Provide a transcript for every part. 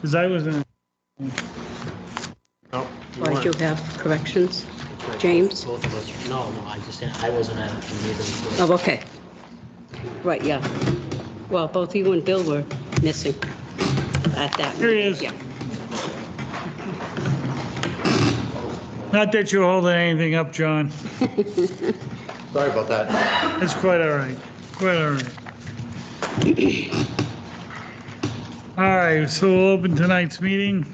Because I was in, No, you Or do you weren't. have corrections? James? Both of us, no, I just, I wasn't at it, and neither was Oh, okay. Right, yeah. Well, both you and Bill were missing at that. Here he meeting, is. Yeah. not that you're holding anything up, John. Sorry about that. It's quite all right. Quite all right. All right, so we'll open tonight's meeting.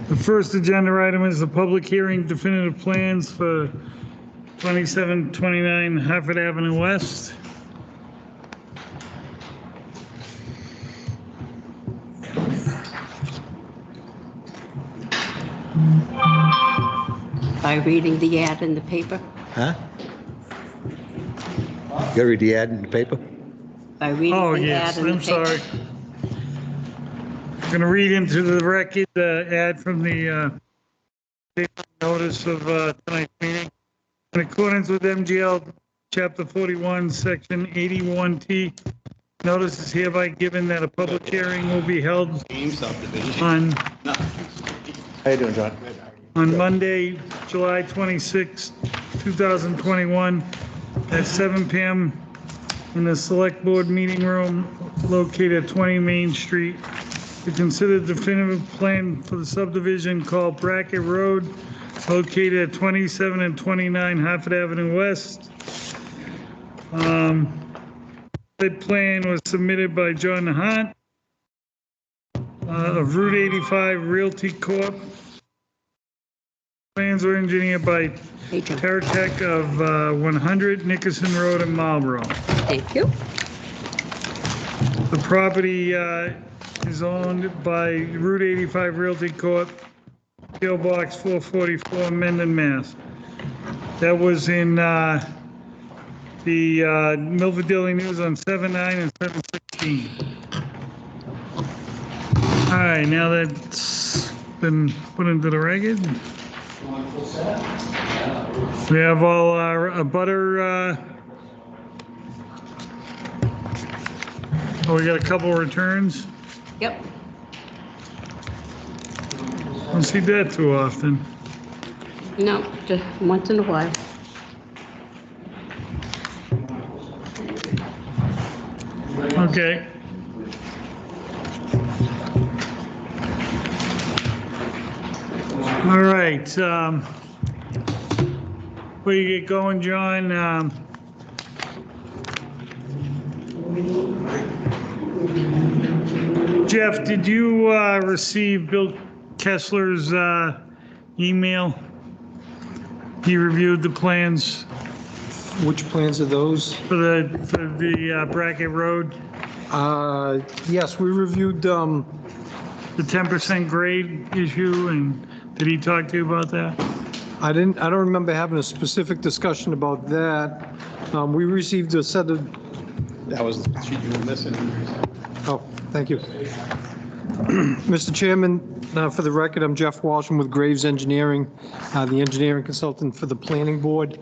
The first agenda item is the public hearing definitive plans for 2729 Hartford Avenue West. By reading the ad in the paper? Huh? You gotta read the ad in the paper? By reading Oh, the yes, ad in the I'm paper? sorry. Going to read into the record the ad from the paper notice of tonight's meeting. In accordance with MGL Chapter 41, Section 81T, notice is hereby given that a public hearing will be held on How you doing, John? Monday, July 26, 2021, at 7 p.m. in the Select Board Meeting Room located at 20 Main Street to consider definitive plan for the subdivision called Brackett Road, located at 27 and 29 Hartford Avenue West. That plan was submitted by John Hunt of Route 85 Realty Corp. Plans were engineered by Hey, John. Teratech of 100 Nickerson Road in Marlboro. Thank you. The property is owned by Route 85 Realty Corp., PO Box 444, Mendon, Mass. That was in the Milford Daily News on 7/9 and 7/16. All right, now that's been put into the record. We have all our butter. Oh, we got a couple returns. Yep. Don't see that too often. No, just once in a while. Okay. All right. Before you get going, John, Jeff, did you receive Bill Kessler's email? He reviewed the plans Which plans are those? for the Brackett Road, Yes, we reviewed, the 10% grade issue, and did he talk to you about that? I don't remember having a specific discussion about that. We received a set of, That was the sheet you were missing. oh, thank you. Mr. Chairman, for the record, I'm Jeff Walsham with Graves Engineering, the engineering consultant for the planning board.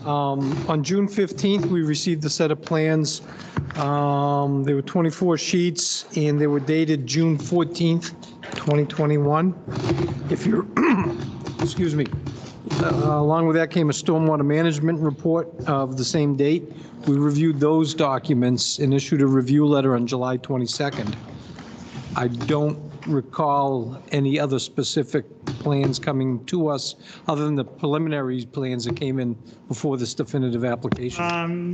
On June 15th, we received a set of plans. There were 24 sheets, and they were dated June 14th, 2021. If you're, excuse me, along with that came a stormwater management report of the same date. We reviewed those documents and issued a review letter on July 22nd. I don't recall any other specific plans coming to us, other than the preliminary plans that came in before this definitive application.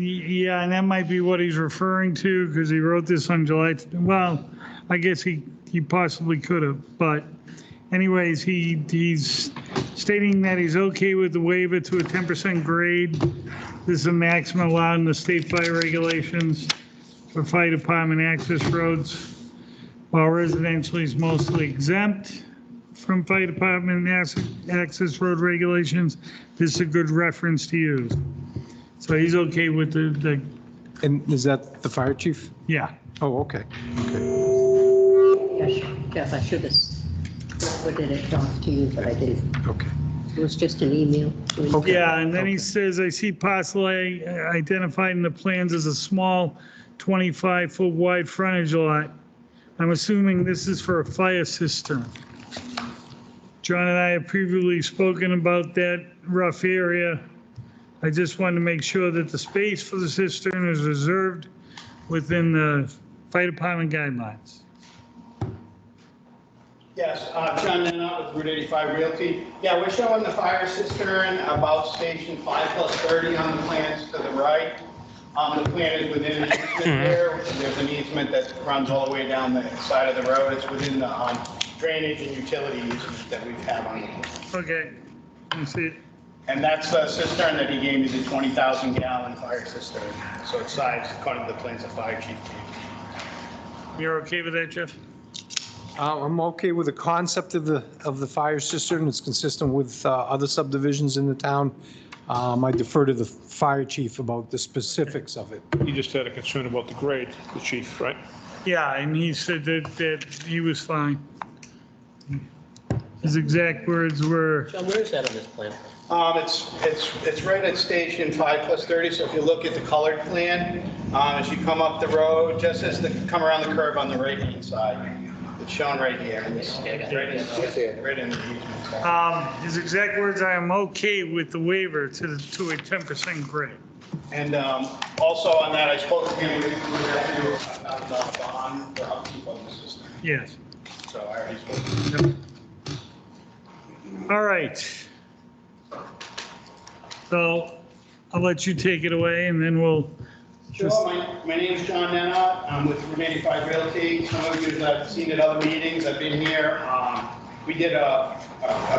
Yeah, and that might be what he's referring to, because he wrote this on July, well, I guess he possibly could have, but anyways, he's stating that he's okay with the waiver to a 10% grade. This is a maximum allowed in the state fire regulations for fire department access roads. While residential is mostly exempt from fire department access road regulations, this is a good reference to use. So he's okay with the And is that the fire chief? yeah. Oh, okay. Yes, Jeff, I should have forwarded it off to you, but I didn't. Okay. It was just an email. Okay. Yeah, and then he says, I see parcel A identified in the plans as a small 25-foot wide frontage lot. I'm assuming this is for a fire cistern. John and I have previously spoken about that rough area. I just wanted to make sure that the space for the cistern is reserved within the fire department guidelines. Yes, John Nenna with Route 85 Realty. Yeah, we're showing the fire cistern about station 5+30 on the plans to the right. The plan is within an easement there. There's an easement that runs all the way down the side of the road. It's within the drainage and utility easement that we have on the plan. Okay, you see it? And that's the cistern that he gave me, the 20,000 gallon fire cistern. So it's sized according to the plans the fire chief gave me. You're okay with that, Jeff? I'm okay with the concept of the fire cistern. It's consistent with other subdivisions in the town. I defer to the fire chief about the specifics of it. You just had a concern about the grade, the chief, right? Yeah, and he said that he was fine. His exact words were, John, where is that on this plan? It's right at station 5+30, so if you look at the colored plan, as you come up the road, just as come around the curve on the right-hand side, it's shown right here. Right in the easement. his exact words, I am okay with the waiver to a 10% grade. And also on that, I spoke to him about the bond for upkeep of the system. Yes. So I already spoke to him. All right. So I'll let you take it away and then we'll Sure, my name is John Nenna. I'm with Route 85 Realty. Some of you have seen at other meetings. I've been here. We did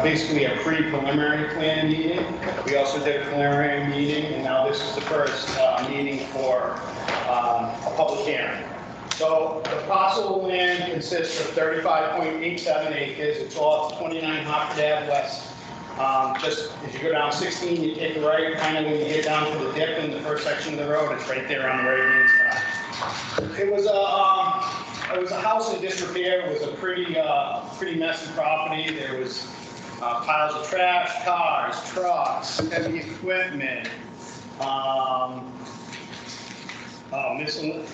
basically a pre-preliminary plan meeting. We also did a preliminary meeting, and now this is the first meeting for a public hearing. So the parcel of land consists of 35.87 acres. It's off 29 Hartford Ave West. Just as you go down 16, you take a right, kind of when you get down to the dip in the first section of the road, it's right there on the right-hand side. It was a house in disrepair. It was a pretty messy property. There was piles of trash, cars, trucks, heavy equipment.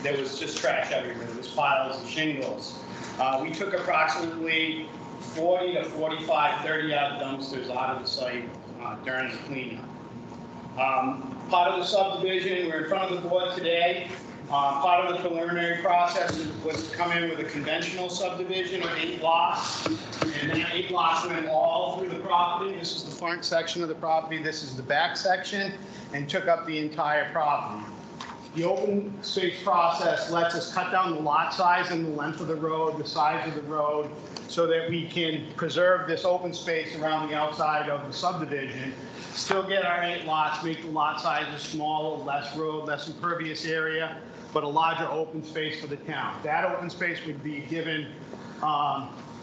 There was just trash everywhere. There was piles of shingles. We took approximately 40 to 45 30-yard dumpsters out of the site during the cleanup. Part of the subdivision, we're in front of the board today. Part of the preliminary process was to come in with a conventional subdivision of 8 lots. And then 8 lots went all through the property. This is the front section of the property. This is the back section, and took up the entire property. The open space process lets us cut down the lot size and the length of the road, the size of the road, so that we can preserve this open space around the outside of the subdivision, still get our 8 lots, make the lot sizes smaller, less road, less impervious area, but a larger open space for the town. That open space would be given,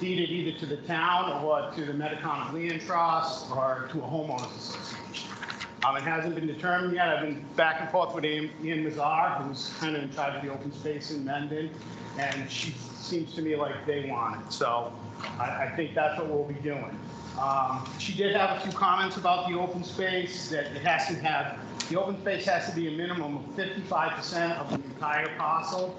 deeded either to the town or to the Metaconic Land Trust or to a homeowners association. It hasn't been determined yet. I've been back and forth with Ian Mazar, who's kind of in charge of the open space in Mendon, and she seems to me like they want it. So I think that's what we'll be doing. She did have a few comments about the open space, that it has to have, the open space has to be a minimum of 55% of the entire parcel.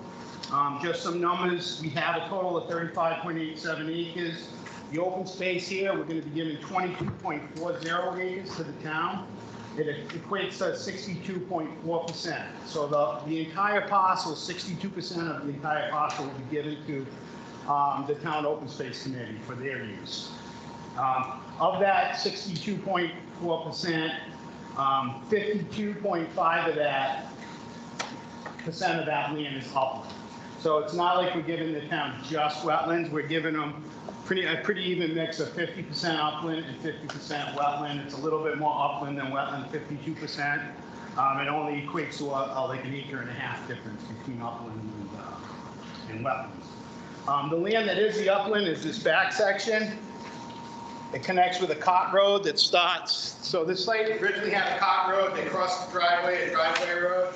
Just some numbers, we have a total of 35.87 acres. The open space here, we're going to be giving 22.40 acres to the town. It equates to 62.4%. So the entire parcel, 62% of the entire parcel will be given to the town open space committee for their use. Of that 62.4%, 52.5% of that land is upland. So it's not like we're giving the town just wetlands. We're giving them a pretty even mix of 50% upland and 50% wetland. It's a little bit more upland than wetland, 52%. It only equates to like an 1.5 acre difference between upland and wetlands. The land that is the upland is this back section. It connects with a cot road that starts. So this site originally had a cot road. They crossed the driveway, a driveway road.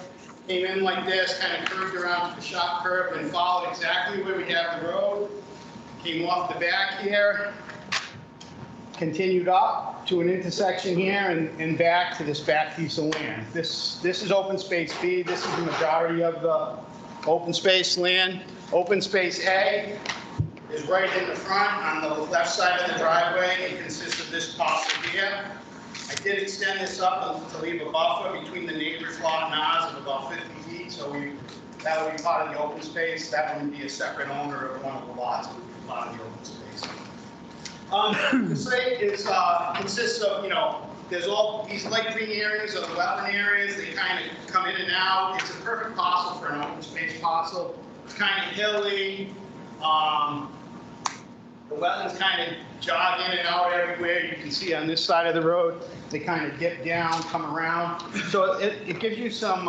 Came in like this, kind of curved around to the shop curve and followed exactly where we have the road. Came off the back here, continued up to an intersection here and back to this back piece of land. This is open space B. This is the majority of the open space land. Open space A is right in the front on the left side of the driveway. It consists of this parcel here. I did extend this up to leave a buffer between the neighbor's lot and ours of about 50 feet, so that would be part of the open space. That wouldn't be a separate owner of one of the lots, it would be part of the open space. The site consists of, there's all these light green areas are the wetland areas. They kind of come in and out. It's a perfect parcel for an open space parcel. It's kind of hilly. The wetlands kind of jog in and out everywhere. You can see on this side of the road, they kind of dip down, come around. So it gives you some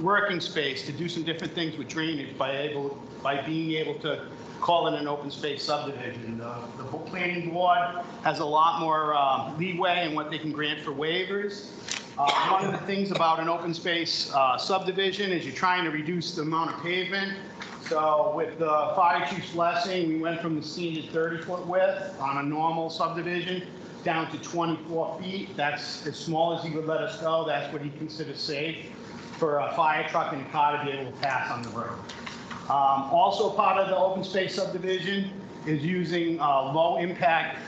working space to do some different things with drainage by being able to call it an open space subdivision. The planning board has a lot more leeway in what they can grant for waivers. One of the things about an open space subdivision is you're trying to reduce the amount of pavement. So with the fire chief's blessing, we went from the standard 30-foot width on a normal subdivision down to 24 feet. That's as small as he would let us go. That's what he considers safe for a fire truck and a car to be able to pass on the road. Also part of the open space subdivision is using low impact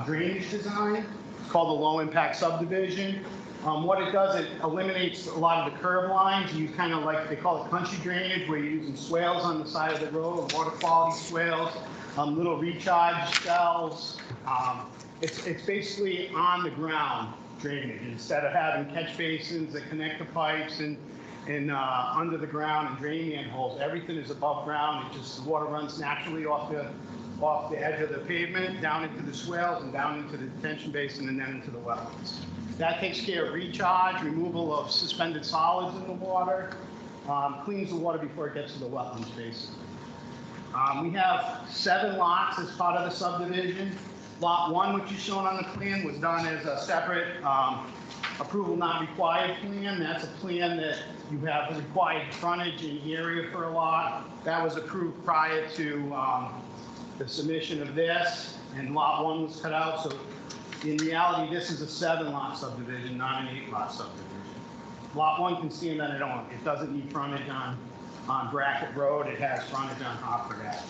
drainage design. It's called the low impact subdivision. What it does, it eliminates a lot of the curb lines. You kind of like, they call it country drainage, where you're using swales on the side of the road, water quality swales, little recharge cells. It's basically on the ground drainage instead of having catch basins that connect the pipes and under the ground and drain manholes. Everything is above ground. It just, the water runs naturally off the edge of the pavement, down into the swales and down into the detention basin and then into the wetlands. That takes care of recharge, removal of suspended solids in the water, cleans the water before it gets to the wetlands basin. We have 7 lots as part of the subdivision. Lot 1, which is shown on the plan, was done as a separate approval not required plan. That's a plan that you have the required frontage and area for a lot. That was approved prior to the submission of this, and lot 1 was cut out. So in reality, this is a 7-lot subdivision, not an 8-lot subdivision. Lot 1 can stand on its own. It doesn't need frontage on Brackett Road. It has frontage on Hartford Ave.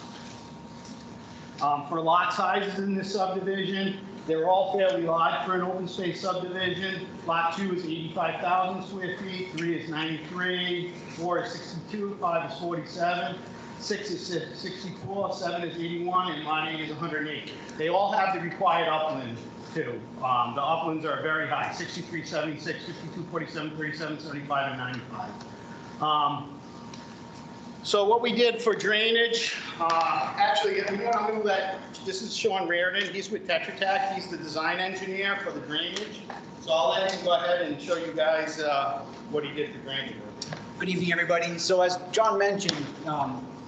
For lot sizes in this subdivision, they're all fairly large for an open space subdivision. Lot 2 is 85,000 square feet, 3 is 93, 4 is 62, 5 is 47, 6 is 64, 7 is 81, and lot 8 is 108. They all have the required upland too. The uplands are very high, 63, 76, 52, 47, 37, 75, and 95. So what we did for drainage, actually, I'm going to let, this is Sean Reardon. He's with Tetra Tech. He's the design engineer for the drainage. So I'll let him go ahead and show you guys what he did for drainage. Good evening, everybody. So as John mentioned,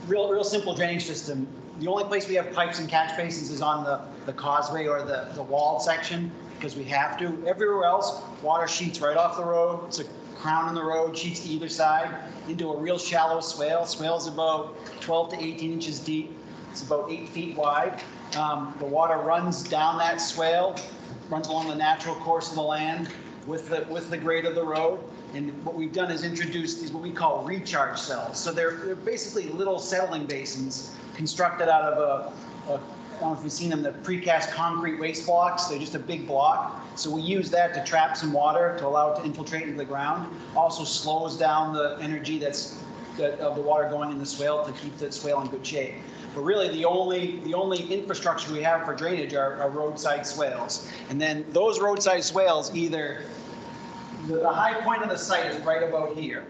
real simple drainage system. The only place we have pipes and catch basins is on the causeway or the walled section, because we have to. Everywhere else, water sheets right off the road. It's a crown in the road, sheets to either side, into a real shallow swale. Swale's about 12 to 18 inches deep. It's about 8 feet wide. The water runs down that swale, runs along the natural course of the land with the grade of the road. And what we've done is introduced these what we call recharge cells. So they're basically little settling basins constructed out of I don't know if you've seen them, the precast concrete waste blocks. They're just a big block. So we use that to trap some water to allow it to infiltrate into the ground. Also slows down the energy of the water going in the swale to keep the swale in good shape. But really the only infrastructure we have for drainage are roadside swales. And then those roadside swales, either the high point of the site is right about here.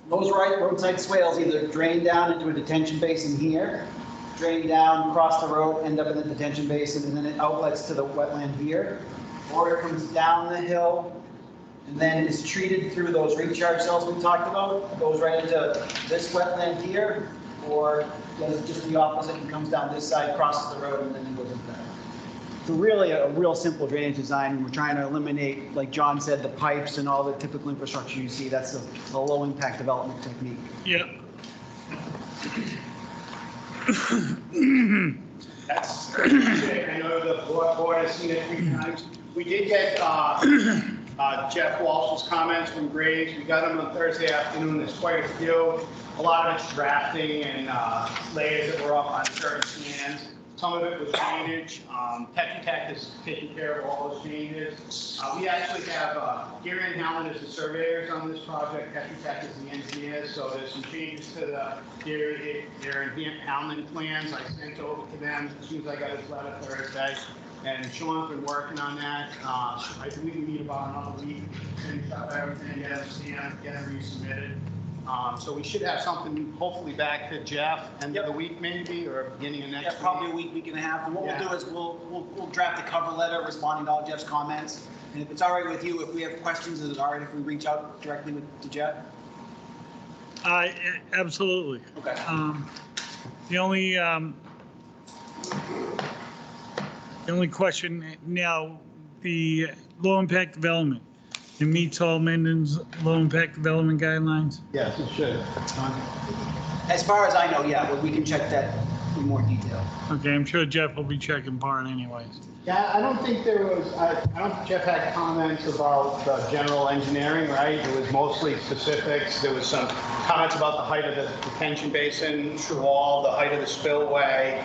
Those roadside swales either drain down into a detention basin here, drain down across the road, end up in the detention basin, and then it outlets to the wetland here, or it comes down the hill and then is treated through those recharge cells we talked about, goes right into this wetland here, or does just the opposite and comes down this side, crosses the road, and then it goes into that. So really a real simple drainage design, and we're trying to eliminate, like John said, the pipes and all the typical infrastructure you see. That's the low impact development technique. Yeah. That's, I know the board has seen it 3 times. We did get Jeff Walsh's comments from Graves. We got them on Thursday afternoon. There's quite a few. A lot of it's drafting and layers that were up on certain scans. Some of it was drainage. Tetra Tech is taking care of all those changes. We actually have Gary and Howland as the surveyors on this project. Tetra Tech is the engineers. So there's some changes to the Gary and Howland plans. I sent over to them as soon as I got his letter Thursday. And Sean's been working on that. I believe we need about another week to finish up everything, get them scanned, get them resubmitted. So we should have something hopefully back to Jeff end of the week maybe, or beginning of next week. Yeah, probably a week and a half. And what we'll do is we'll draft a cover letter responding to all Jeff's comments. And if it's all right with you, if we have questions, is it all right if we reach out directly to Jeff? Absolutely. Okay. The only question now, the low impact development, it meets all Minden's low impact development guidelines? Yes, it should. As far as I know, yeah, but we can check that in more detail. Okay, I'm sure Jeff will be checking part anyways. Yeah, I don't think there was, I don't think Jeff had comments about the general engineering, right? It was mostly specifics. There was some comments about the height of the detention basin wall, the height of the spillway.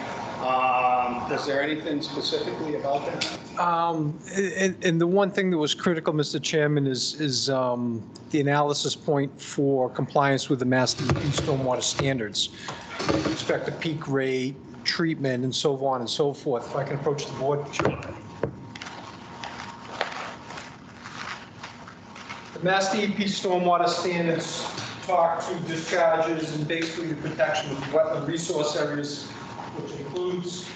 Is there anything specifically about that? And the one thing that was critical, Mr. Chairman, is the analysis point for compliance with the Mass DEP stormwater standards. With respect to peak rate, treatment, and so on and so forth. If I can approach the board. Sure. The Mass DEP stormwater standards talk to discharges and basically the protection of wetland resource areas, which includes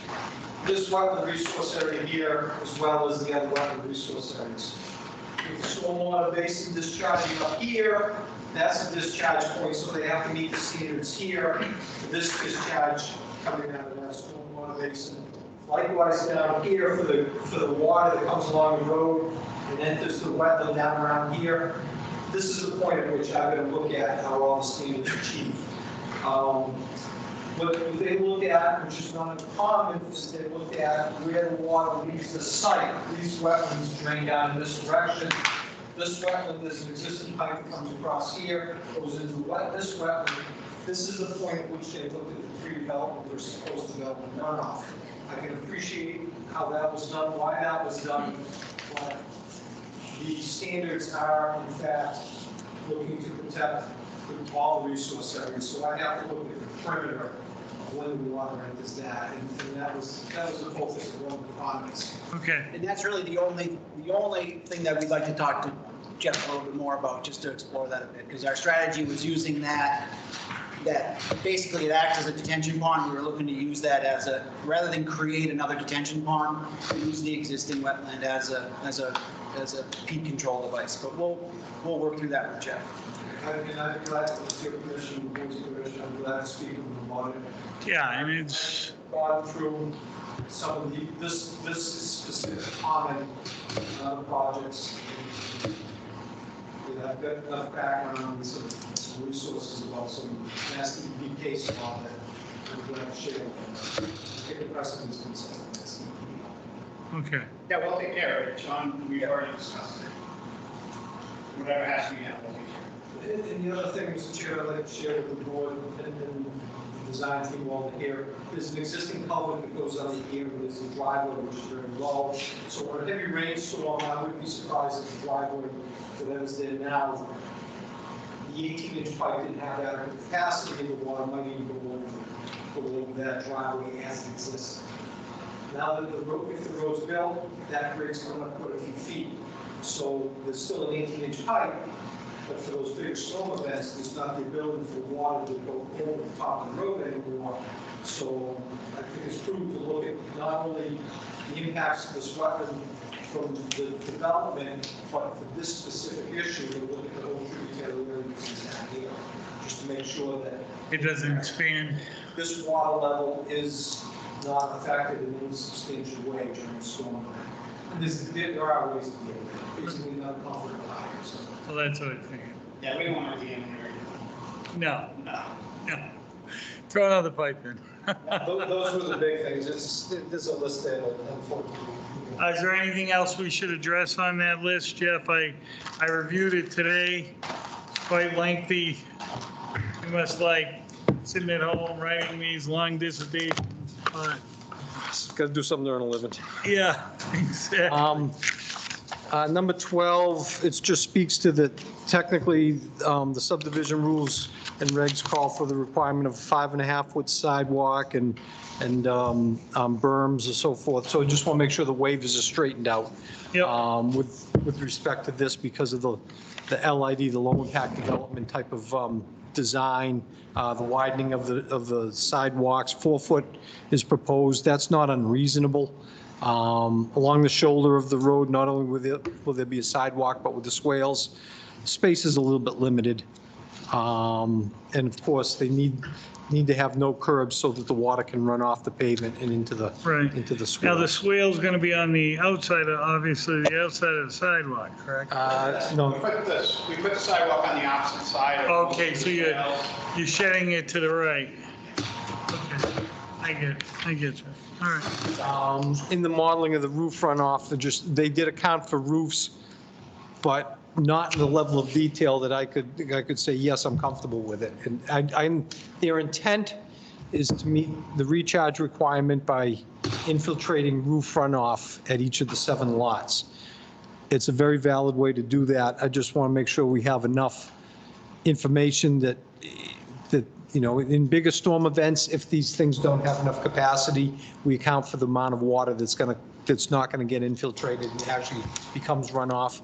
this wetland resource area here, as well as the other wetland resource areas. With the stormwater basin discharging up here, that's the discharge point, so they have to meet the standards here for this discharge coming out of that stormwater basin. Likewise, down here for the water that comes along the road and enters the wetland down around here, this is the point at which I'm going to look at how all the standards are achieved. What they look at, which is not uncommon, is they look at where the water leaves the site. These wetlands drain down in this direction. This wetland, there's an existing pipe that comes across here, goes into this wetland. This is the point at which they look at the pre-development versus post-development runoff. I can appreciate how that was done, why that was done, but the standards are, in fact, looking to protect all the resource areas. So I have to look at the perimeter of when the water enters that, and that was the focus of one of the comments. Okay. And that's really the only thing that we'd like to talk to Jeff a little bit more about, just to explore that a bit, because our strategy was using that basically it acts as a detention pond. We were looking to use that as rather than create another detention pond, we use the existing wetland as a peak control device. But we'll work through that with Jeff. And I'm glad to your permission, the board's permission, I'm glad to speak with them about it. Yeah, I mean, it's, Gone through some of this specific comment on other projects. I've got enough background on some resources about some nasty deep case law that I'm glad to share with them. Take the precedence consent. okay. Yeah, we'll take care of it, Sean. We've already discussed it. Whatever has to be handled, we'll take care of it. And the other thing, Mr. Chair, I'd like to share with the board and the design team over here, there's an existing culvert that goes under here, and there's a driveway which is very low. So on a heavy rainstorm, I wouldn't be surprised if the driveway that is there now, the 18-inch pipe didn't have adequate capacity, and the water might even go below that driveway as it exists. Now that if the road's built, that creates another quite a few feet. So there's still an 18-inch pipe, but for those big storm events, there's not the ability for water to go over the top of the road anymore. So I think it's prudent to look at not only the impacts of this wetland from the development, but for this specific issue, to look at the whole tributary areas down here, just to make sure that It doesn't expand. this water level is not affected in any substantial way during the storm. And there are ways to do it. Basically, not comfortable. So. Well, that's what I figured. Yeah, we don't want to be in there. No, No. no. Throw another pipe in. Those were the big things. There's a list there, unfortunately. Is there anything else we should address on that list, Jeff? I reviewed it today. It's quite lengthy. You must like sitting at home writing these long dissertations, but Got to do something to earn a living. yeah, exactly. Number 12, it just speaks to the, technically, the subdivision rules and regs call for the requirement of 5.5-foot sidewalk and berms and so forth. So I just want to make sure the waivers are straightened out. Yep. With respect to this, because of the LID, the low impact development type of design, the widening of the sidewalks, 4 foot is proposed. That's not unreasonable. Along the shoulder of the road, not only will there be a sidewalk, but with the swales, space is a little bit limited. And of course, they need to have no curbs so that the water can run off the pavement and into the Right. into the Now, the swale. swale's going to be on the outside, obviously, the outside of the sidewalk, correct? No, We put the sidewalk on the opposite side. of Okay, so you're shedding it to the right. Okay, I get you. All right. in the modeling of the roof runoff, they did account for roofs, but not in the level of detail that I could say, yes, I'm comfortable with it. And their intent is to meet the recharge requirement by infiltrating roof runoff at each of the 7 lots. It's a very valid way to do that. I just want to make sure we have enough information that, you know, in bigger storm events, if these things don't have enough capacity, we account for the amount of water that's not going to get infiltrated and actually becomes runoff.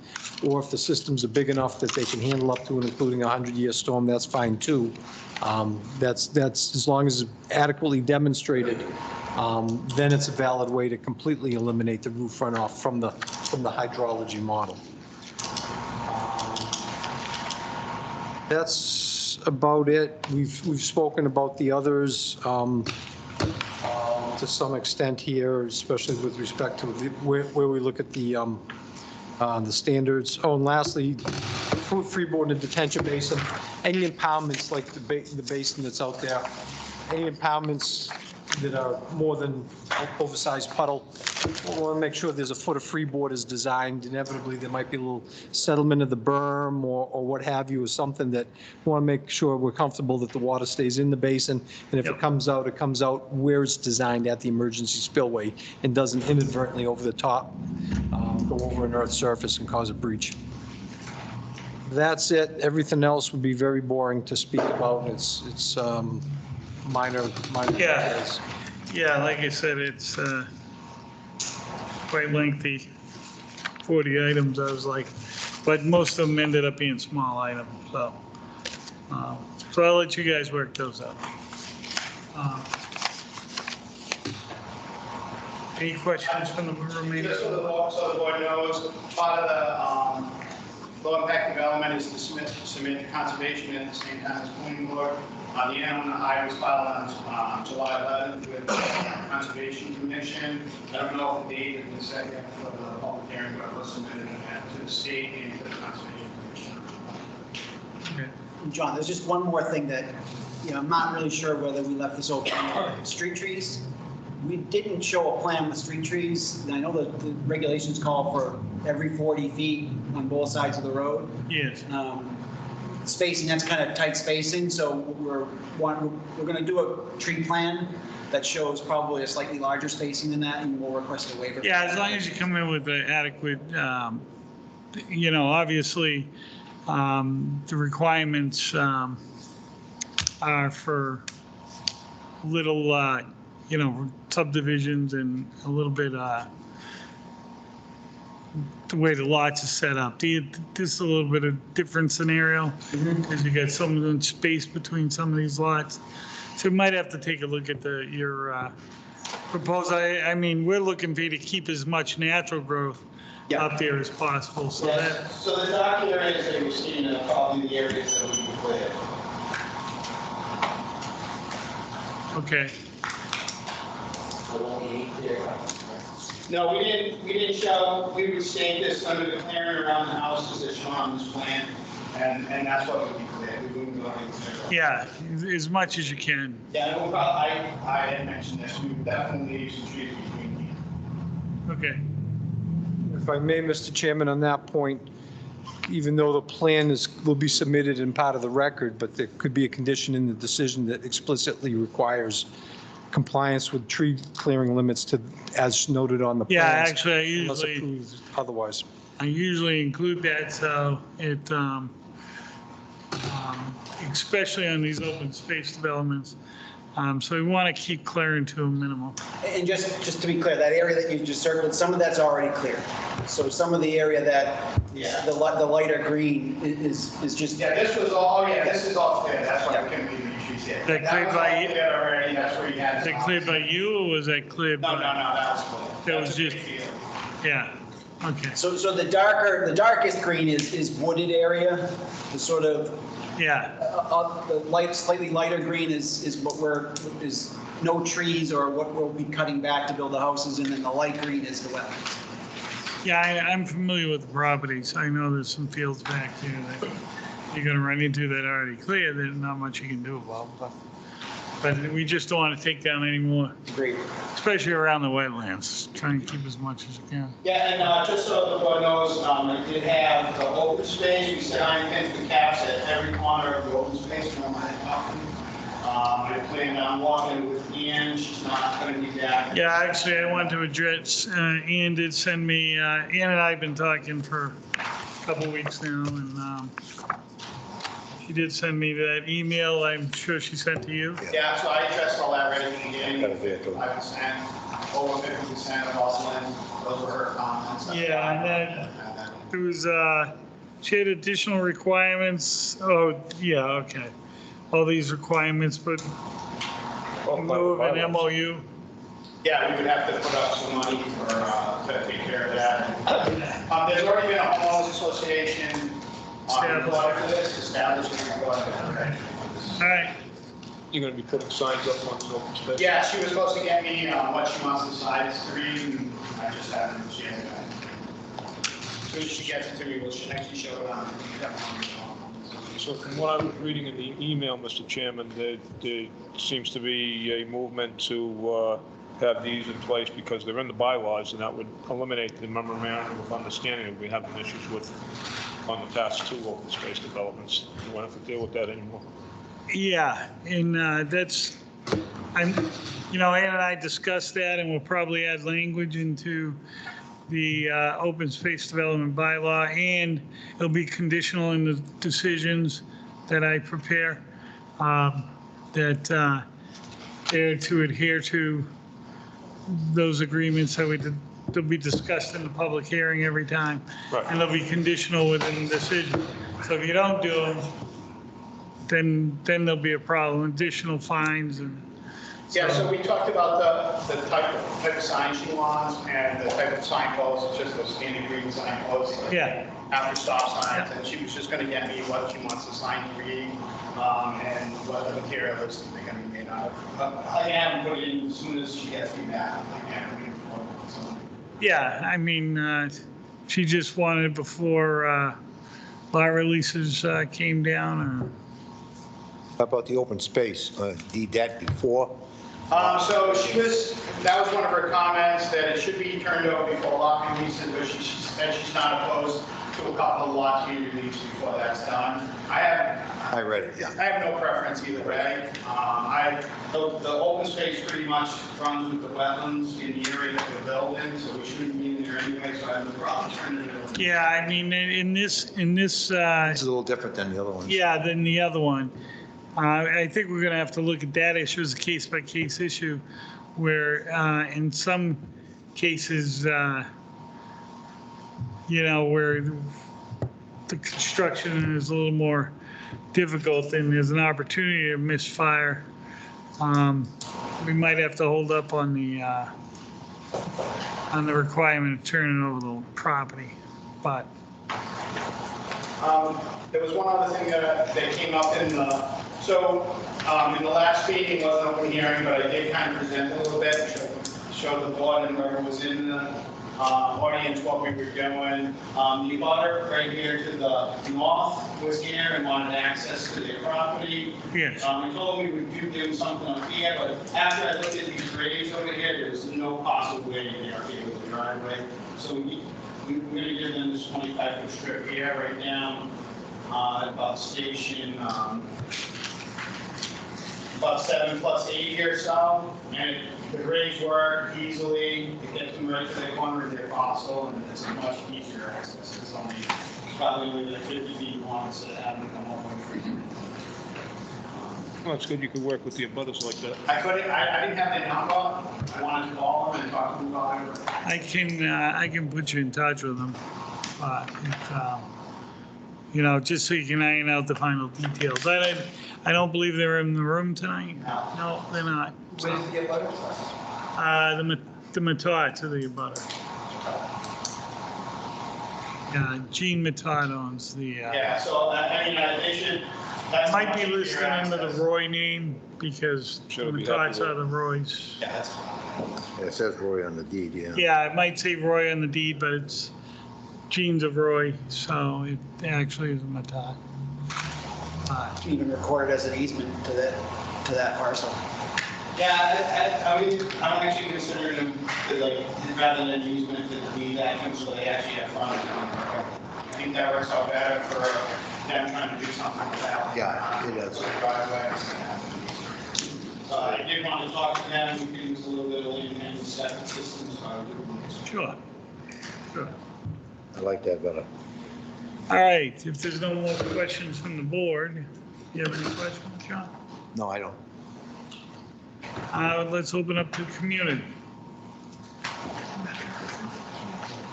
Or if the systems are big enough that they can handle up to and including a 100-year storm, that's fine too. That's as long as it's adequately demonstrated, then it's a valid way to completely eliminate the roof runoff from the hydrology model. That's about it. We've spoken about the others to some extent here, especially with respect to where we look at the standards. Oh, and lastly, freeboard and detention basin. Any impoundments like the basin that's out there, any impoundments that are more than oversized puddle, we want to make sure there's a foot of freeboard is designed. Inevitably, there might be a little settlement of the berm or what have you, or something that we want to make sure we're comfortable that the water stays in the basin. And if it comes out where it's designed at the emergency spillway and doesn't inadvertently over the top go over an earth surface and cause a breach. That's it. Everything else would be very boring to speak about. It's minor Yeah. details. Yeah, like I said, it's quite lengthy, 40 items, I was like, but most of them ended up being small items, so. So I'll let you guys work those out. Any questions from the remainder? Just so the board knows, part of the low impact development is to submit to conservation at the same time as planning board. The animal I was filed on July 11th with the Conservation Commission. I don't know if the date has been set yet for the public hearing, but it was submitted to the state and to the Conservation Commission. Okay. John, there's just one more thing that, you know, I'm not really sure whether we left this open. Street trees. We didn't show a plan with street trees. And I know that the regulations call for every 40 feet on both sides of the road. Yes. Spacing, that's kind of tight spacing, so we're going to do a tree plan that shows probably a slightly larger spacing than that, and we'll request a waiver. Yeah, as long as you come in with the adequate, you know, obviously, the requirements are for little, you know, subdivisions and a little bit, the way the lots are set up. This is a little bit of different scenario because you got some of the space between some of these lots. So you might have to take a look at your proposal. I mean, we're looking for you to keep as much natural growth up there as possible. So that, So the dark areas that you're seeing are probably the areas that we declared. okay. No, we didn't show, we would state this under the clearing around the houses as shown on this plan, and that's what would be clear. we wouldn't go any further. Yeah, as much as you can. Yeah, no, I had mentioned this, we would definitely leave some trees between here. Okay. If I may, Mr. Chairman, on that point, even though the plan will be submitted in part of the record, but there could be a condition in the decision that explicitly requires compliance with tree clearing limits to, as noted on the Yeah, plans. actually, Unless approved otherwise. I usually include that, so it, especially on these open space developments. So we want to keep clearing to a minimum. And just to be clear, that area that you just circled, some of that's already clear. So some of the area that, Yeah. the lighter green is just. Yeah, this was all, this is all clear, that's why we couldn't leave any trees here. That That cleared was by all you? cleared already, that's where you had. Is that cleared by you, or was that cleared No, by? no, that was clear. That was That's a just- big deal. Yeah, okay, So the darkest green is wooded area, the sort of, yeah, the slightly lighter green is what is no trees or what we'll be cutting back to build the houses, and then the light green is the wetlands. yeah, I'm familiar with the properties. I know there's some fields back there that you're gonna run into that are already clear, there's not much you can do about, but we just don't want to take down any more, Great. especially around the wetlands. Try and keep as much as you can. Yeah, and just so the board knows, I did have the open space, we set iron pins and caps at every corner of the open space, no matter how. I planned on walking with Ian, she's not gonna be back. Yeah, actually, I wanted to address, Ian did send me, Ian and I have been talking for a couple weeks now, and she did send me that email, I'm sure she sent to you. Yeah, so I addressed all that right at the beginning. Got a vehicle. 5%, over 50% of all land, those were her comments. Yeah, and then there was, she had additional requirements, oh, yeah, okay. All these requirements, but move an MOU. Yeah, we would have to put up some money for, to take care of that. There's already been a homeowners association report for this, established a report. All right, You're gonna be putting signs up on the open space? Yeah, she was supposed to get me what she wants the sides to read, and I just haven't, she hasn't. As soon as she gets it to me, she'll actually show it on. So from what I was reading in the email, Mr. Chairman, there seems to be a movement to have these in place because they're in the bylaws, and that would eliminate the memorandum of understanding that we have been issues with on the past two open space developments. We won't have to deal with that anymore. yeah, and that's, Ann and I discussed that, and we'll probably add language into the open space development bylaw, and it'll be conditional in the decisions that I prepare, that they're to adhere to those agreements that they'll be discussed in the public hearing every time. Right. And they'll be conditional within the decision. So if you don't do them, then there'll be a problem, additional fines and. Yeah, so we talked about the type of sign she wants and the type of sign posts, just those standard green sign posts. like Yeah. After stop signs, and she was just gonna get me what she wants the sign to read, and what the material is that they're gonna be made out of. I can have them put it in as soon as she gets me back. I can't put it in before, so. Yeah, I mean, she just wanted it before lot releases came down, or, How about the open space? Did that before? So that was one of her comments, that it should be turned over before lot releases, but she said she's not opposed to a couple of lots being released before that's done. I read it, yeah. I have no preference either way. The open space pretty much runs with the wetlands in the area that we're building, so we shouldn't be in there anyway, so I have no problem turning it over. yeah, I mean, in this, This is a little different than the other ones. yeah, than the other one. I think we're gonna have to look at that issue as a case-by-case issue, where in some cases, where the construction is a little more difficult and there's an opportunity to misfire, we might have to hold up on the requirement of turning over the property, but. There was one other thing that came up in the last meeting, wasn't an open hearing, but I did kind of present a little bit, show the board and whoever was in the audience what we were doing. The butter right here to the north was here and wanted access to their property. Yes. He told me we could do something up here, but after I looked at these graves over here, there's no possible way they are here with the driveway. So we're gonna give them this 25-foot strip here, right down, about station, about 7 plus 8 here, so, and the grades work easily, it gets them right to the corner of their parcel, and it's a much easier access. It's only probably like 50 feet long, instead of having to come all the way through. Well, it's good you could work with the abutters like that. I couldn't, I didn't have their number, I wanted to call them and talk to them about it. I can put you in touch with them, but just so you can iron out the final details. I don't believe they're in the room tonight. No, they're not. Where did you get butter? The Matot to the abutter. Yeah, Gene Matot owns the. Yeah, so, they should. that's Might much be easier listed under the access. Roy name because the Sure, be happy Matots with are the Roys. Yeah, that's Yeah, it says Roy on the deed, yeah. Yeah, it might say Roy on the deed, but it's Gene's of Roy, so it actually is a Matot. Even recorded as an easement to that parcel. Yeah, I'm actually considering them, like, rather than easement to be that, so they actually have frontage on it. I think that works out better for them trying to do something with that. Yeah, it does. So driveway. I did want to talk to them, we could use a little bit of land and septic systems, so I would. Sure. Sure. I like that better. All right, if there's no more questions from the board, you have any questions, John? No, I don't. Let's open up to community.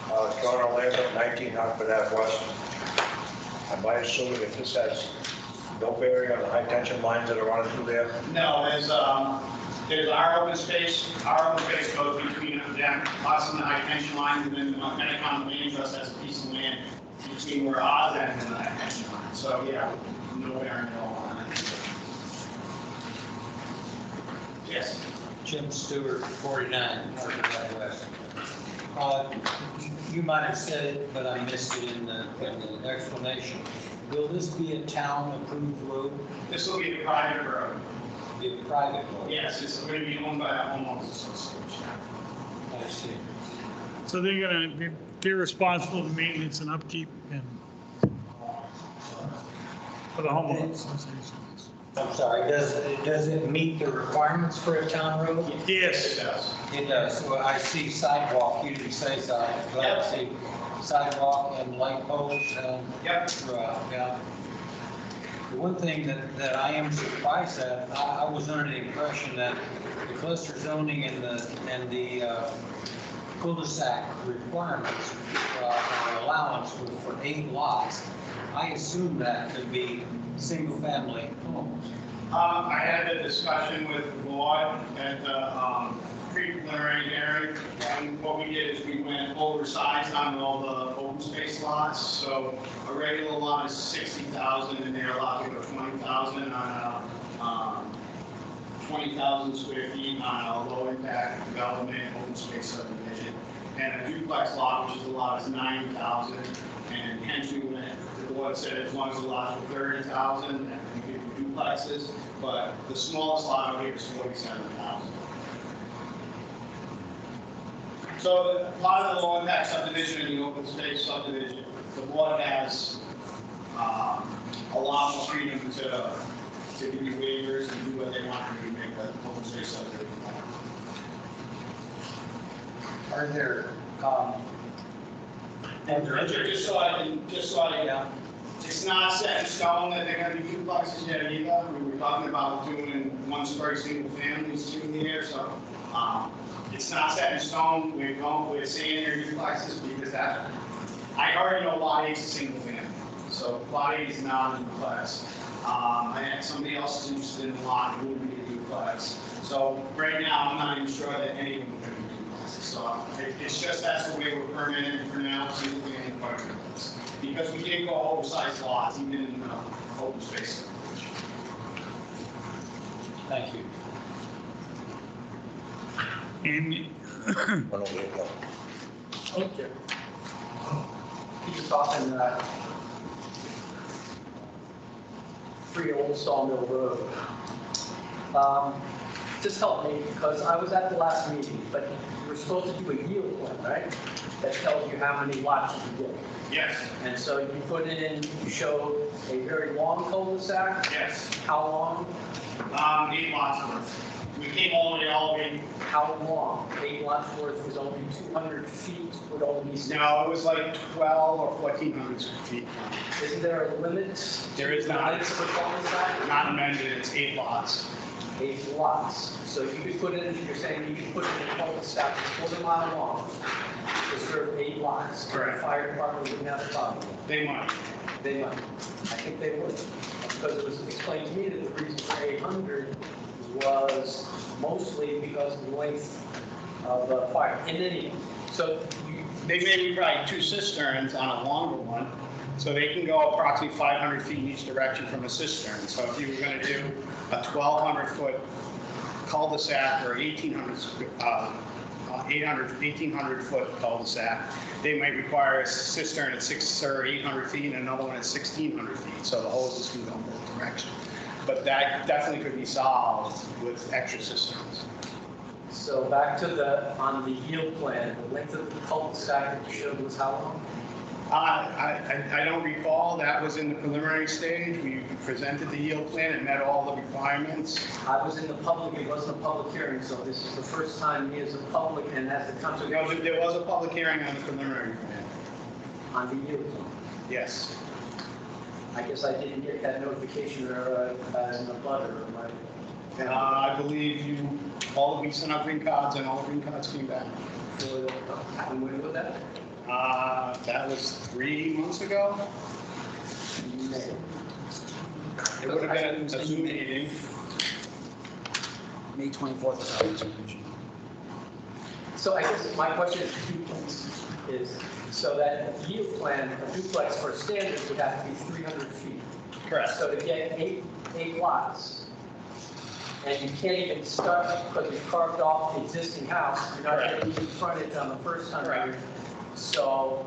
John Orlando, 19 Hartford Ave West. Am I assuming if this has no bearing on the high tension lines that are running through there? No, there's our open space goes between them, us and the high tension line, and then the Medicom Land Trust has a piece of land between where ours ends and the high tension line. So, yeah, no bearing at all on it. Yes. Jim Stewart, 49, Harvard Ave West. You might have said it, but I missed it in the explanation. Will this be a town-approved road? This will be a private road. Be a private road? Yes, it's going to be owned by a homeowners association. I see. So they're responsible for maintenance and upkeep and for the homeowners association. I'm sorry, does it meet the requirements for a town road? Yes. It does. It does. Well, I see sidewalk, you didn't say sidewalk, but I see sidewalk and light posts and throughout, yeah. The one thing that I am surprised at, I was under the impression that the cluster zoning and the cul-de-sac requirements or allowance for 8 lots, I assume that to be single-family homes. I had a discussion with the board at the pre-preliminary hearing, and what we did is we went oversized on all the open space lots. So a regular lot is 60,000, and they're allowed to go 20,000 on 20,000 square feet on a low impact development open space subdivision. And a duplex lot, which is a lot, is 90,000, and hence we went. The board said as long as the lots were 30,000, that we could do duplexes, but the smallest lot over here is 47,000. So part of the low impact subdivision and the open space subdivision, the board has a lot more freedom to give you waivers and do what they want to do to make the open space subdivision. Are there, Just so I it's not set in stone that they're gonna be duplexes yet either. We were talking about doing one story single families too here, so, it's not set in stone. We're saying they're duplexes because I already know lot 8 is a single family. So lot 8 is not a duplex. I had somebody else is interested in the lot, it would be a duplex. So right now, I'm not even sure that any of them could be duplexes. So it's just that's the way we're permitting for now, single family apartments. Because we did go oversized lots, even in the open space. thank you. And Okay. He's talking, 3 Old Sawmill Road. Just help me, because I was at the last meeting, but you were supposed to do a yield plan, right? That tells you how many lots you can get. Yes, And so you put it in, you showed a very long cul-de-sac. yes. How long? 8 lots worth. We came all the way. How long? 8 lots worth was only 200 feet, would only be. No, it was like 12 or 1,400 feet. Isn't there a limit? There is not. Limits for cul-de-sac? Not amended, it's 8 lots. 8 lots. So you could put in, you're saying you could put in a cul-de-sac that's 1/4 mile long to serve 8 lots. Correct. The fire department wouldn't have a problem with it. They might. They might. I think they would. Because it was explained to me that the reason for 800 was mostly because of the length of the fire. In any, so you, They may provide 2 cisterns on a longer one, so they can go approximately 500 feet in each direction from a cistern. So if you were going to do a 1,200-foot cul-de-sac or 1,800-foot cul-de-sac, they might require a cistern at 600 or 800 feet and another one at 1,600 feet. So the hoses can go in both directions. But that definitely could be solved with extra cisterns. so back to on the yield plan, the length of the cul-de-sac that you showed was how long? I don't recall, that was in the preliminary stage. We presented the yield plan, it met all the requirements. I was in the public, it wasn't a public hearing, so this is the first time me as a public and as the conservation. There was a public hearing on the preliminary plan. On the yield plan. Yes. I guess I didn't get that notification or as a butter or my. I believe we sent out green cards and all the green cards came back. And when was that? That was 3 months ago. May. It would have been a Zoom meeting. May 24th is our resolution. So I guess my question is 2 points. Is so that yield plan, a duplex for standard would have to be 300 feet. Correct. So to get eight lots, and you can't even start because you've carved off the existing house, you're not Correct. getting frontage on the first 100. Correct. So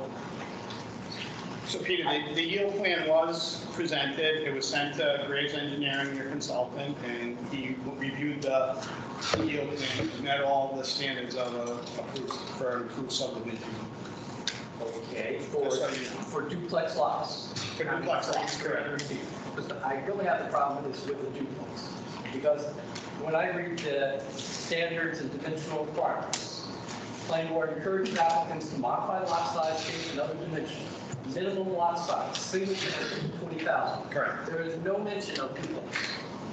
So Peter, the yield plan was presented, it was sent to Graves Engineering, your consultant, and he reviewed the yield plan, met all the standards of for an approved subdivision. okay, Just so you know. for duplex lots. For duplex lots, correct. Because I really have the problem with this with the duplex. Because when I read the standards and dimensional requirements, planning board encourages applicants to modify lot size, shape, and other dimensions. Minimum lot size, single family, 20,000. Correct. There is no mention of duplex.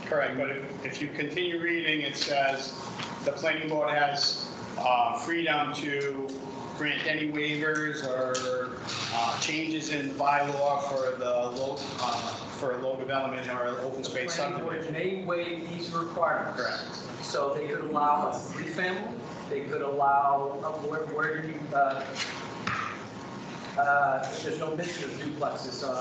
Correct, but if you continue reading, it says the planning board has freedom to grant any waivers or changes in the bylaw for the low development or open space The planning board subdivision. may waive these requirements. Correct. So they could allow a 3-family, they could allow, where do you, there's no mention of duplexes, so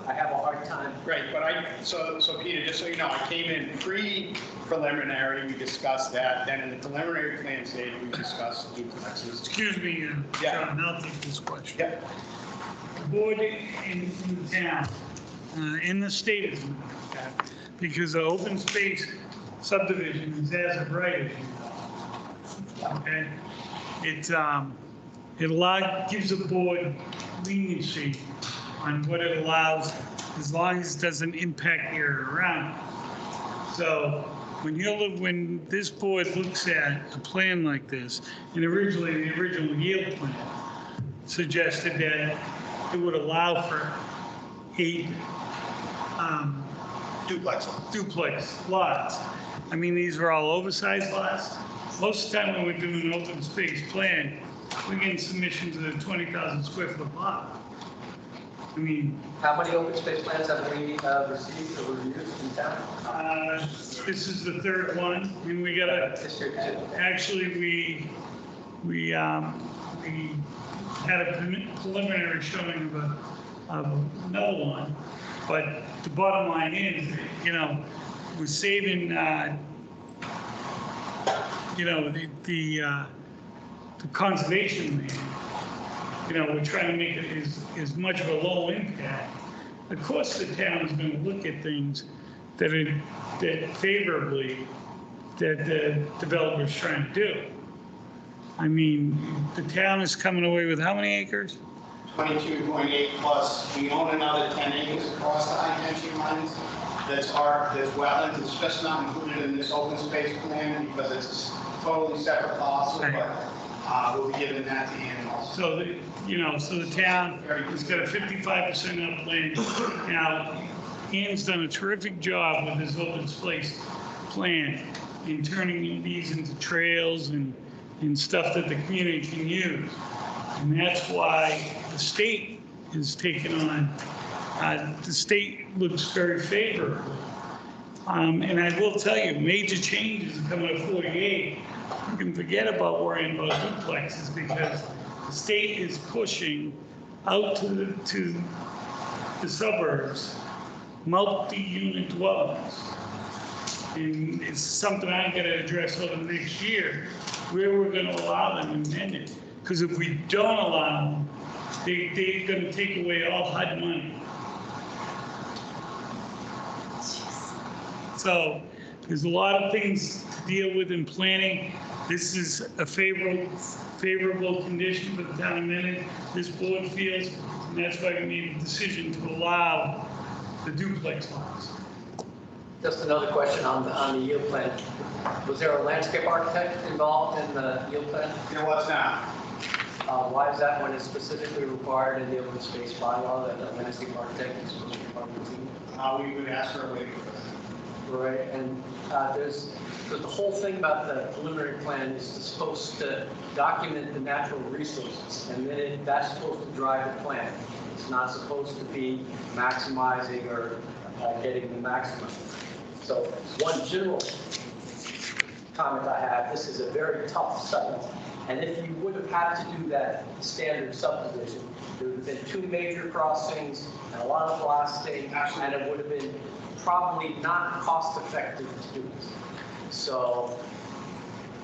I have a hard time. Right, but so Peter, just so you know, I came in pre-preliminary, we discussed that, then in the preliminary plan stage, we discussed duplexes. Excuse me, Yeah. John, I'll take this question. Yep, The board in town, in the state of because the open space subdivision is as of right, as you know. Okay? It gives the board leniency on what it allows, as long as it doesn't impact the area around it. So when this board looks at a plan like this, and originally, the original yield plan suggested that it would allow for 8 Duplex. duplex lots. I mean, these are all oversized lots. Most of the time when we're doing an open space plan, we're getting submissions of a 20,000 square foot lot. I mean, How many open space plans have we received or reviewed in town? this is the 3rd one. I mean, we got a, This year, too. actually, we had a preliminary showing of another one. But the bottom line is, we're saving, the conservation land we're trying to make it as much of a low impact. Of course, the town is going to look at things that favorably that the developer's trying to do. I mean, the town is coming away with how many acres? 22.8 plus, we own another 10 acres across the high tension lines. There's wetlands, it's just not included in this open space plan because it's totally separate parcel, but we'll be giving that to animals. So the town has got a 55% upland. Now, Ian's done a terrific job with his open space plan in turning these into trails and stuff that the community can use. And that's why the state is taking on, the state looks very favorably. And I will tell you, major changes are coming to 48. You can forget about worrying about duplexes because the state is pushing out to the suburbs, multi-unit dwellings. And it's something I'm going to address over the next year, where we're going to allow them in it. Because if we don't allow them, they're going to take away all HUD money. So there's a lot of things to deal with in planning. This is a favorable condition for the town of Mendon. This board feels, and that's why we made a decision to allow the duplex lots. Just another question on the yield plan. Was there a landscape architect involved in the yield plan? There was not. Why is that when it's specifically required in the open space bylaw that a landscape architect is supposed to be part of the team? We would ask for a waiver. Right, and there's the whole thing about the preliminary plan is supposed to document the natural resources, and then that's supposed to drive the plan. It's not supposed to be maximizing or getting the maximum. So one general comment I have, this is a very tough site. And if you would have had to do that standard subdivision, there would have been 2 major crossings and a lot of blasting, and it would have been probably not cost effective to do it. So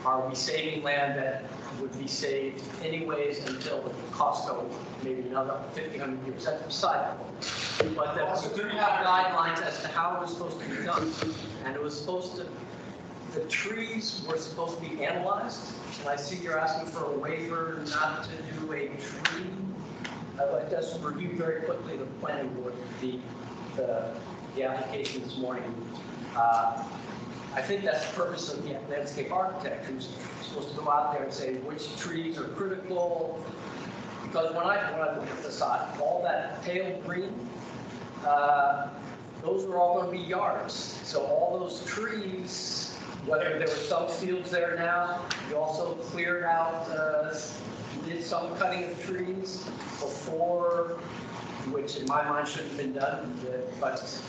are we saving land that would be saved anyways until the cost of maybe another 50, 100 years? That's beside the point. But there was guidelines as to how it was supposed to be done. And it was supposed to, the trees were supposed to be analyzed. And I see you're asking for a waiver not to do a tree. I just reviewed very quickly the planning board, the application this morning. I think that's the purpose of the landscape architect, who's supposed to go out there and say which trees are critical. Because when I look at the side, all that pale green, those are all going to be yards. So all those trees, whether there were some fields there now, you also cleared out, did some cutting of trees before, which in my mind shouldn't have been done, but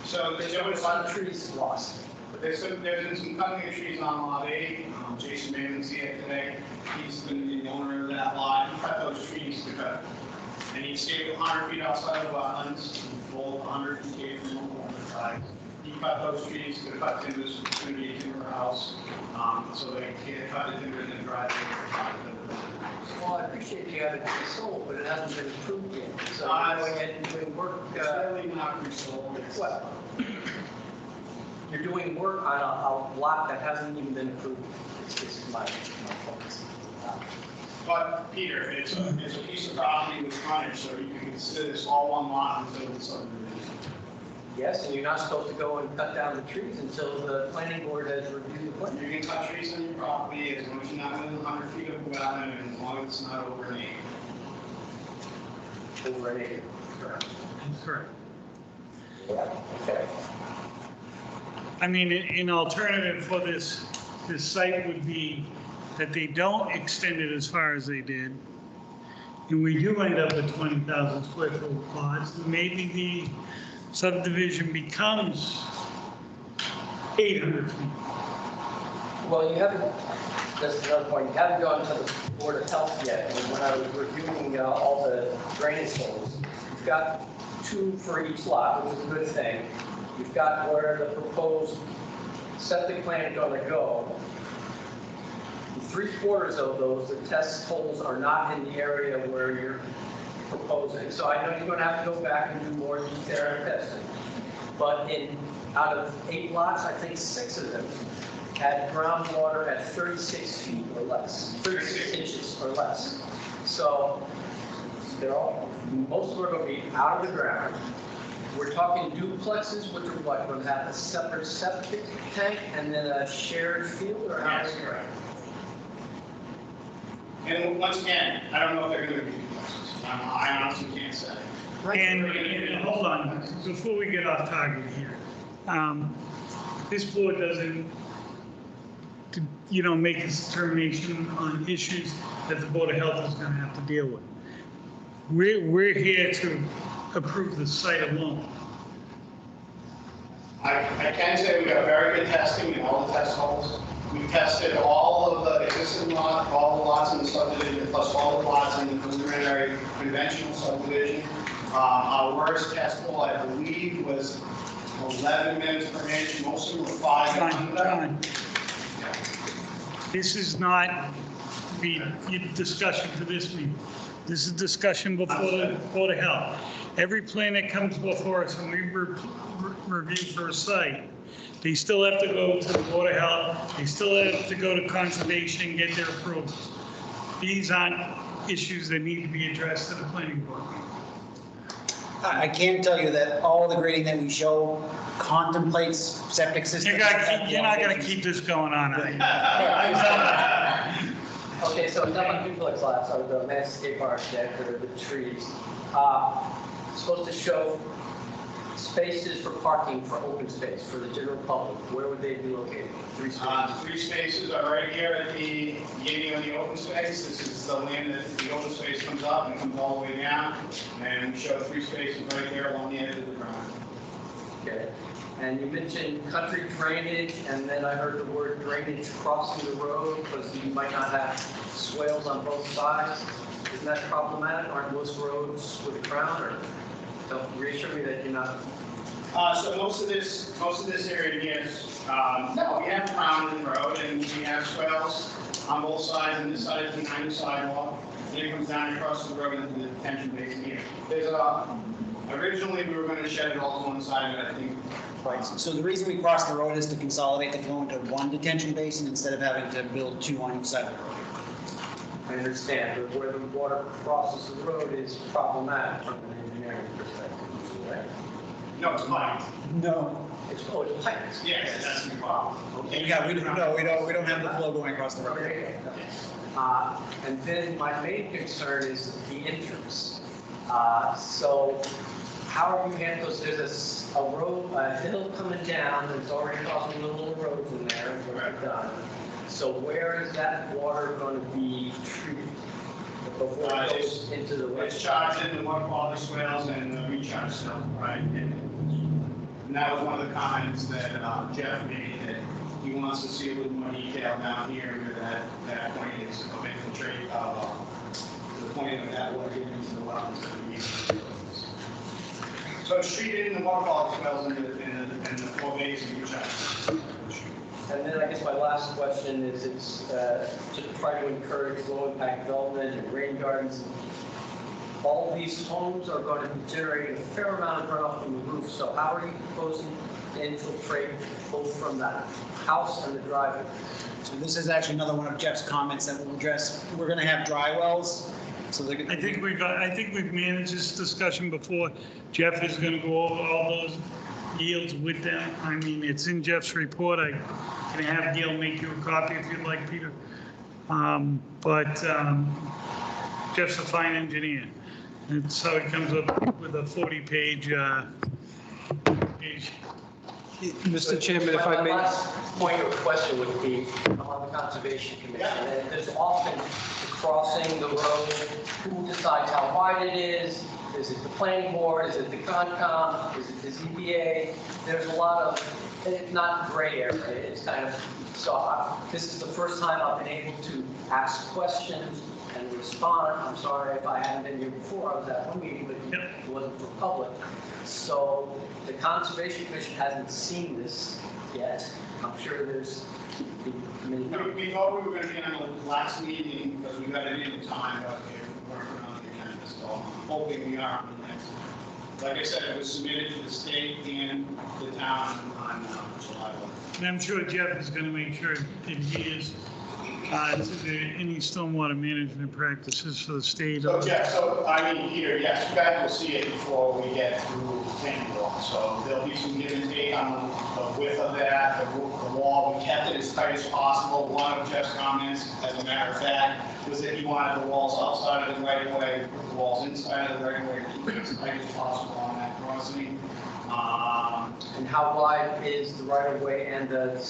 so there's a lot of trees lost. There's been some cutting of trees on Lot 8. Jason Maven's here today. He's going to be the owner of that lot. He cut those trees to cut. And he stayed 100 feet outside of wetlands, full 100 feet from the side. He cut those trees to cut timbers. It's going to be a timber house. So they can't cut the timber in the driveway. Well, I appreciate you having it sold, but it hasn't been approved yet. So you're going ahead and doing work. It's really not resold. What? You're doing work on a lot that hasn't even been approved. It's my focus. But Peter, it's a piece of property with frontage, so you can consider this all one lot until the subdivision. Yes, and you're not supposed to go and cut down the trees until the planning board has reviewed the plan. You can cut trees on your property as long as you're not within 100 feet of wetland and as long as it's not over an acre. Over an acre. Correct. Correct. Yeah, okay. I mean, an alternative for this site would be that they don't extend it as far as they did. And we do end up at 20,000 square foot lots. Maybe the subdivision becomes 800 feet. Well, you haven't, that's another point, you haven't gone to the Board of Health yet. And when I was reviewing all the drainage holes, you've got 2 for each lot, which is a good thing. You've got where the proposed septic plan is going to go. 3/4 of those, the test holes are not in the area where you're proposing. So I know you're going to have to go back and do more detailed testing. But out of 8 lots, I think 6 of them had groundwater at 36 feet or less, 36 inches or less. So most of them are going to be out of the ground. We're talking duplexes, which are what, going to have a separate septic tank and then a shared field, or how? That's correct. And once again, I don't know if they're going to be duplexes. I honestly can't say. And hold on, before we get off target here, this board doesn't, make its determination on issues that the Board of Health is going to have to deal with. We're here to approve the site alone. I can say we got very good testing in all the test holes. We tested all of the existing lots, all the lots in the subdivision, plus all the lots in the preliminary conventional subdivision. Our worst test hole, I believe, was 11 minutes per inch. Most of them were 5. John, this is not the discussion to this meeting. This is discussion before the Board of Health. Every plan that comes before us and we review for a site, they still have to go to the Board of Health. They still have to go to Conservation and get their approval. These aren't issues that need to be addressed to the planning board. I can tell you that all the grading that we show contemplates septic systems. You're not going to keep this going on. Okay, so it's not on duplex lots, or the landscape architect or the trees. Supposed to show spaces for parking for open space for the general public. Where would they be located? 3 spaces. The 3 spaces are right here at the beginning of the open space. This is the land that the open space comes up and comes all the way down. And we show 3 spaces right there along the edge of the ground. Okay. And you mentioned country drainage, and then I heard the word drainage crossing the road because you might not have swales on both sides. Isn't that problematic? Aren't most roads with a crown? Or don't reassure me that you're not. So most of this area here, no, we have crown in the road and we have swales on both sides, and this side is behind the sidewalk. And it comes down across the road into the detention basin here. There's originally we were going to shed it all to one side, but I think. Right. So the reason we cross the road is to consolidate the flow into one detention basin instead of having to build 2 on each side of the road. I understand, but where the water crosses the road is problematic from an engineering perspective, right? No, it's fine. No. It's pipes. Yes, that's the problem. Okay. Yeah, we don't have the flow going across the road. Okay. And then my main concern is the entrance. So how are you handling those? There's a road, a hill coming down, there's already crossing little roads in there, and we're done. So where is that water going to be treated before it goes into the It's charged in the water quality swales and the recharge cell, right? And that was one of the comments that Jeff made, that he wants to see a little more detail down here where that point is of infiltrate, the point of that water getting into the wells. So it's treated in the water quality swales and the 4 bays of recharge. And then I guess my last question is, it's to try to encourage low impact development and rain gardens. All these homes are going to be generating a fair amount of runoff from the roof. So how are you proposing to infiltrate both from the house and the driveway? So this is actually another one of Jeff's comments that we'll address. We're going to have dry wells. So I think we've managed this discussion before. Jeff is going to go over all those yields with that. I mean, it's in Jeff's report. I can have Gail make you a copy if you'd like, Peter. But Jeff's a fine engineer. And so he comes up with a 40-page Mr. Chairman, if I may. My last point of question would be, I'm on the Conservation Commission, and there's often crossing the road, who decides how wide it is, Is it the planning board? Is it the Concom? Is it the ZBA? There's a lot of, and it's not gray area. It's kind of, this is the first time I've been able to ask questions and respond. I'm sorry if I hadn't been here before. I was at one meeting, but it wasn't for public. So the Conservation Commission hasn't seen this yet. I'm sure there's many. We thought we were going to be on the last meeting because we got it in time, but we're working on the agenda, so I'm hoping we are on the next. Like I said, it was submitted to the state and the town on July 1. And I'm sure Jeff is going to make sure that he is to any stormwater management practices for the state. So, Jeff, so I mean, Peter, yes, you guys will see it before we get through the planning board. So there'll be some give and take on the width of that, the wall. We kept it as tight as possible. One of Jeff's comments, as a matter of fact, was that he wanted the walls outside of the right of way, the walls inside of the right of way, to keep it as tight as possible on that crossing. And how wide is the right of way and the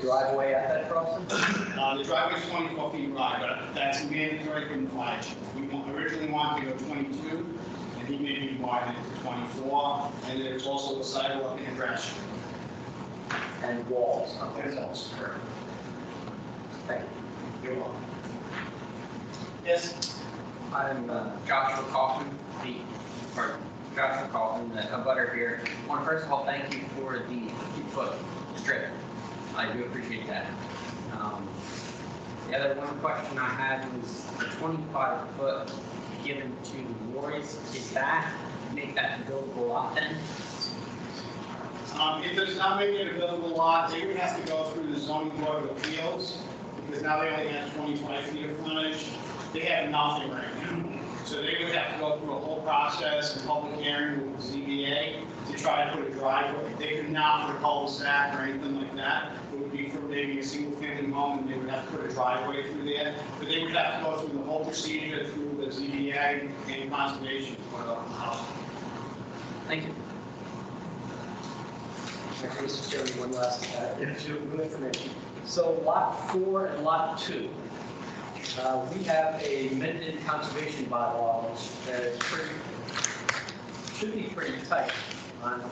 driveway at that crossing? The driveway is 24 feet wide, but that's mandatory from the fire chief. We originally wanted to go 22, and he made me widen it to 24, and then there's also a sidewalk and grass strip. And walls. And walls. Thank you. You're welcome. Yes. I'm Joshua Kaufman, Joshua Kaufman, a butter here. I want to first of all thank you for the 50-foot strip. I do appreciate that. The other one question I had was the 25-foot given to Roy's. Is that make that a buildable lot then? If it's not making it a buildable lot, they would have to go through the zoning board of appeals, because now they only have 25 feet of frontage. They have nothing right now. So they would have to go through a whole process and public hearing with the ZBA to try to put a driveway. They could not put a cul-de-sac or anything like that. It would be for maybe a single family home, and they would have to put a driveway through there. But they would have to go through the whole procedure through the ZBA and conservation to put it on the house. Thank you. Actually, Mr. Chairman, one last good information. So lot 4 and lot 2. We have a amended conservation bylaw, which is should be pretty tight on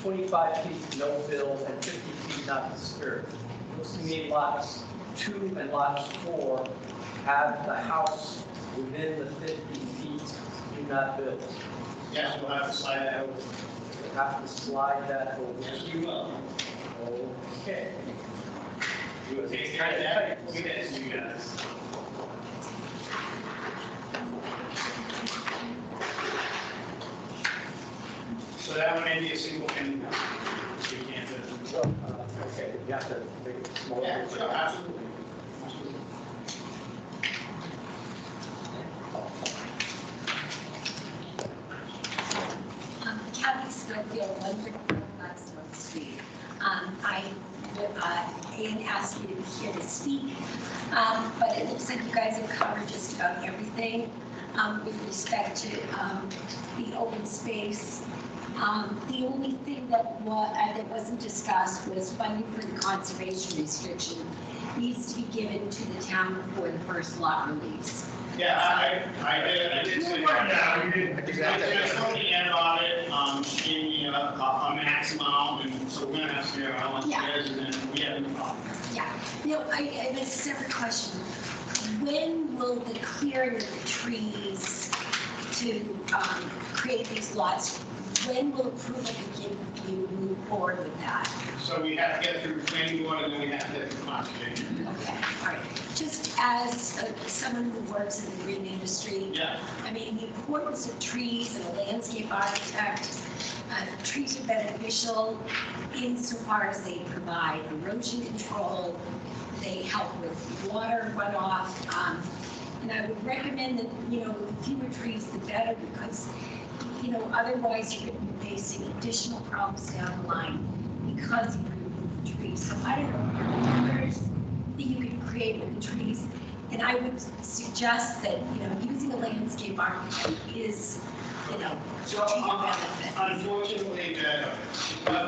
25 feet no build and 50 feet not disturbed. Looks to me lots 2 and lots 4 have the house within the 50 feet do not build. Yes, we'll have to slide that over. We'll have to slide that over. Yes, we will. Okay. You will take care of that. We'll get it to you guys. So that one may be a single family house. So you can't do it. Okay, you have to make it smaller. Yeah, sure, absolutely. Absolutely. Kathy Schofield, 154 Blacksmith Street. Ann asked me to be here to speak, but it looks like you guys have covered just about everything with respect to the open space. The only thing that wasn't discussed was funding for the conservation restriction needs to be given to the town before the first lot release. Yeah, I did say that. Yeah, we did. I spoke to Ann about it. She gave me a max amount, and so we're gonna have to figure out how much it is, and then we have no problem. Yeah. No, I have a separate question. When will the clearing of the trees to create these lots, when will approval begin for you to move forward with that? So we have to get through the planning board, and then we have to get through conservation. Okay, all right. Just as someone who works in the green industry, I mean, the importance of trees and a landscape architect, trees are beneficial insofar as they provide erosion control, they help with water runoff, and I would recommend that, the fewer trees, the better, because, otherwise you're going to be facing additional problems down the line because you remove the trees. So I don't know, there's that you can create with the trees. And I would suggest that, using a landscape architect is, to your benefit. Unfortunately,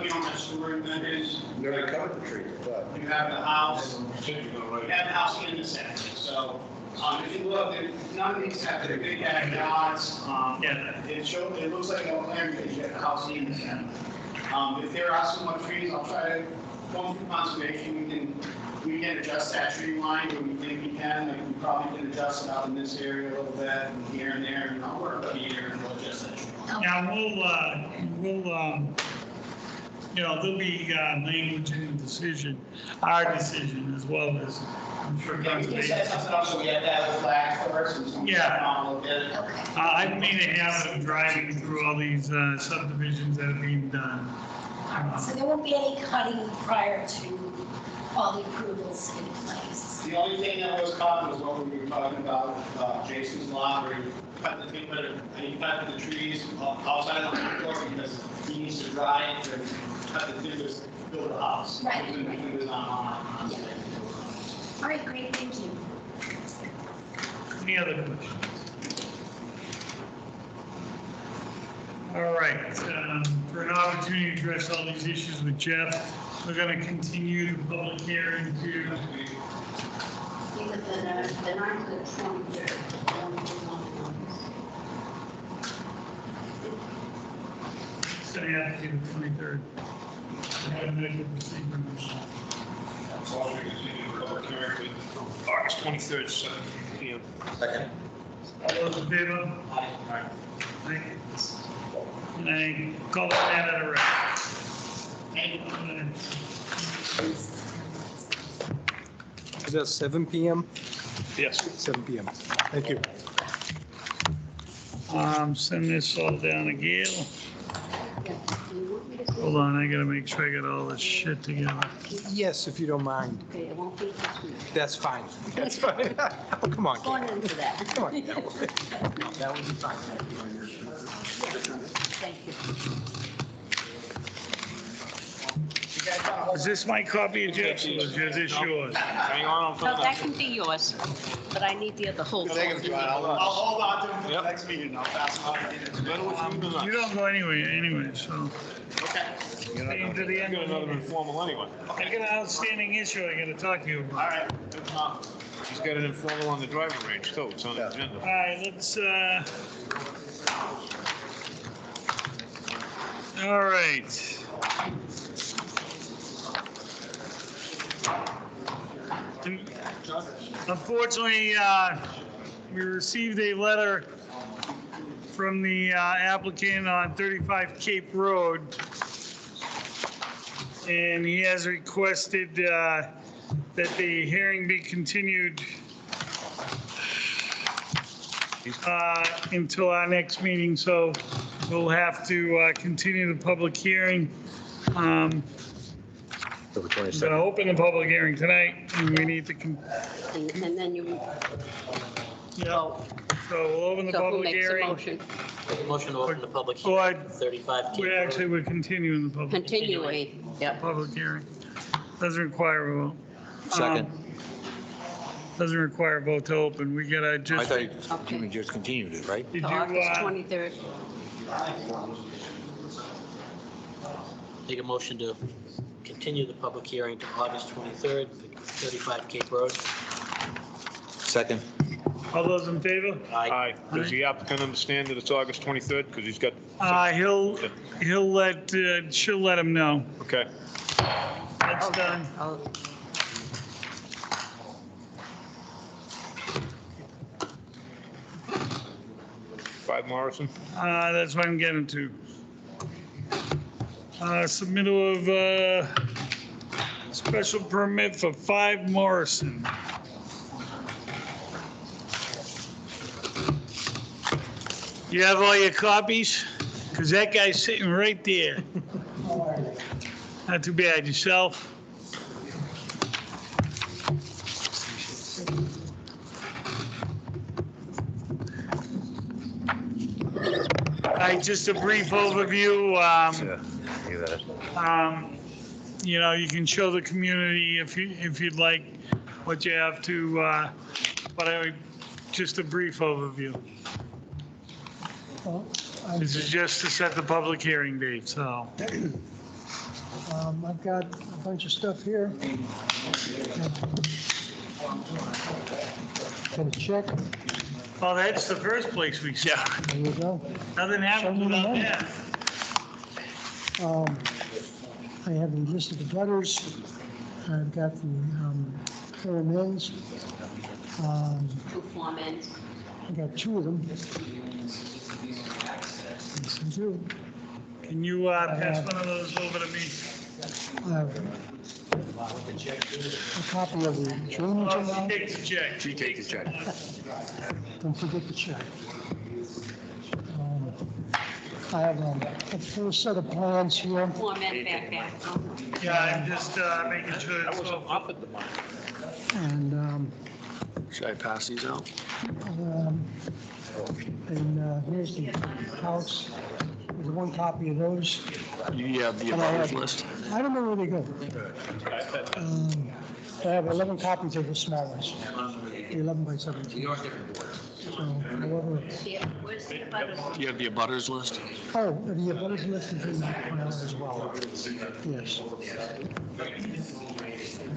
we don't have sewer vendors. We already covered the trees, but. You have the house, you have the house in the center, so If you look, none of these have the big backyards. It looks like no plan because you have the house in the center. If there are some more trees, I'll try to go through conservation. We can adjust that tree line where we think we can. Like we probably can adjust it out in this area a little bit and here and there. And I'll work up here and we'll adjust that tree line. Yeah, there'll be language in the decision, our decision as well as, I'm sure. Yeah, we can set something up so we have that flag first. And so we Yeah. can look at it. I made a habit of driving through all these subdivisions that are being done. So there won't be any cutting prior to all the approvals in place? The only thing that was caught was what we were talking about, Jason's lot, where he cut the trees outside of the front door because he needs to dry it to cut the timbers, build a house. Right. The timbers on site. All right, great, thank you. Any other questions? All right, for an opportunity to address all these issues with Jeff, we're going to continue the public hearing to. Then I'm the 23rd. It's going to have to be the 23rd. So I'll continue the public hearing to August 23rd, 7 p.m. Second. All those in favor? Aye. Thank you. And I call that at a wrap. Is that 7 PM? Yes. 7 PM. Thank you. Send this all down to Gail. Hold on, I gotta make sure I got all this shit together. Yes, if you don't mind. Okay, it won't be this week. That's fine. That's fine. Oh, come on. Going into that. Come on. That would be fine. Thank you. Is this my copy of Jeff's or is this yours? Hang on, No, that can be yours, but I need the whole. I'll hold on to them for the next meeting. I'll pass them on. You don't go anyway, so. Okay. Stay to the I end. got another informal anyway. I got an outstanding issue I gotta talk to you All about. right. He's got an informal on the driving range too. It's on the agenda. All right, let's, all right. Unfortunately, we received a letter from the applicant on 35 Cape Road, and he has requested that the hearing be continued until our next meeting, so we'll have to continue the public hearing. I'm going to open the public hearing tonight, and we need to, And then you, so we'll open the so who public makes a hearing. motion? Motion to open the public Or hearing, 35 Cape we Road. actually, we're continuing the public, Continuing, yeah. public hearing. Doesn't require a vote. Second. Doesn't require a vote to open. We gotta I just, thought you just continued it, right? did To you, August 23rd. Make a motion to continue the public hearing to August 23rd, 35 Cape Road. Second. all those in favor? Aye. Does the applicant understand that it's August 23rd? Because he's got, He'll let, she'll let him know. okay. That's done. I'll- 5 Morrison. That's what I'm getting to. Submittal of special permit for 5 Morrison. You have all your copies? Because that guy's sitting right there. Not too bad. Yourself? All right, just a brief overview. You know, you can show the community if you'd like what you have to, but just a brief overview. This is just to set the public hearing date, so. I've got a bunch of stuff here. Can you check? Oh, that's the first place we start. There you go. Nothing happens without that. I have the list of the butters. I've got the Form Ns. Two Form Ns. I got two of them. Yes, I do. Can you pass one of those over to me? I have a copy of the drainage Oh, amount. take the check. She takes the check. Don't forget the check. I have a full set of plans here. Form N back there. Yeah, I'm just making sure That it's was all. up at the mark. And, Should I pass these out? here's the house. There's one copy of those. You have the And I abutters have- list? I don't know where they go. I have 11 copies of the small ones, the 11 by 17. So, however, Yeah, where's the butters? You have the abutters list? oh, the abutters list is in that one as well. Yes.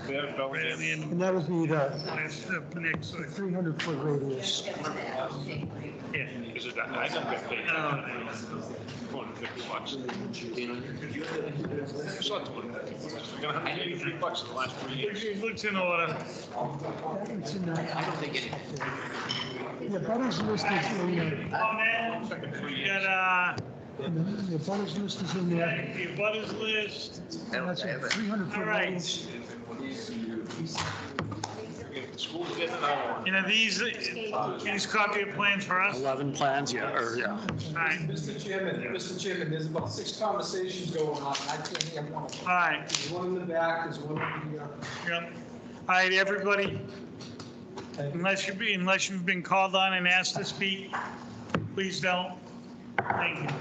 And that would be the That's the next one. 300-foot radius. Yeah. Is it that? I don't get paid. $250. I saw $250. We got $183 in the last 3 years. It looks in order. It's in that. I don't think any. The abutters list is in there. We got, The abutters list is in there. the butters list. And that's a 300-foot All right. radius. School's getting an hour. You know, these copy of plans for us? 11 plans, yeah, or, yeah. All right. Mr. Chairman, there's about 6 conversations going on. I can't hear one of them. All right. There's one in the back, there's one in the, Yep. All right, everybody, unless you've been called on and asked to speak, please don't. Thank you.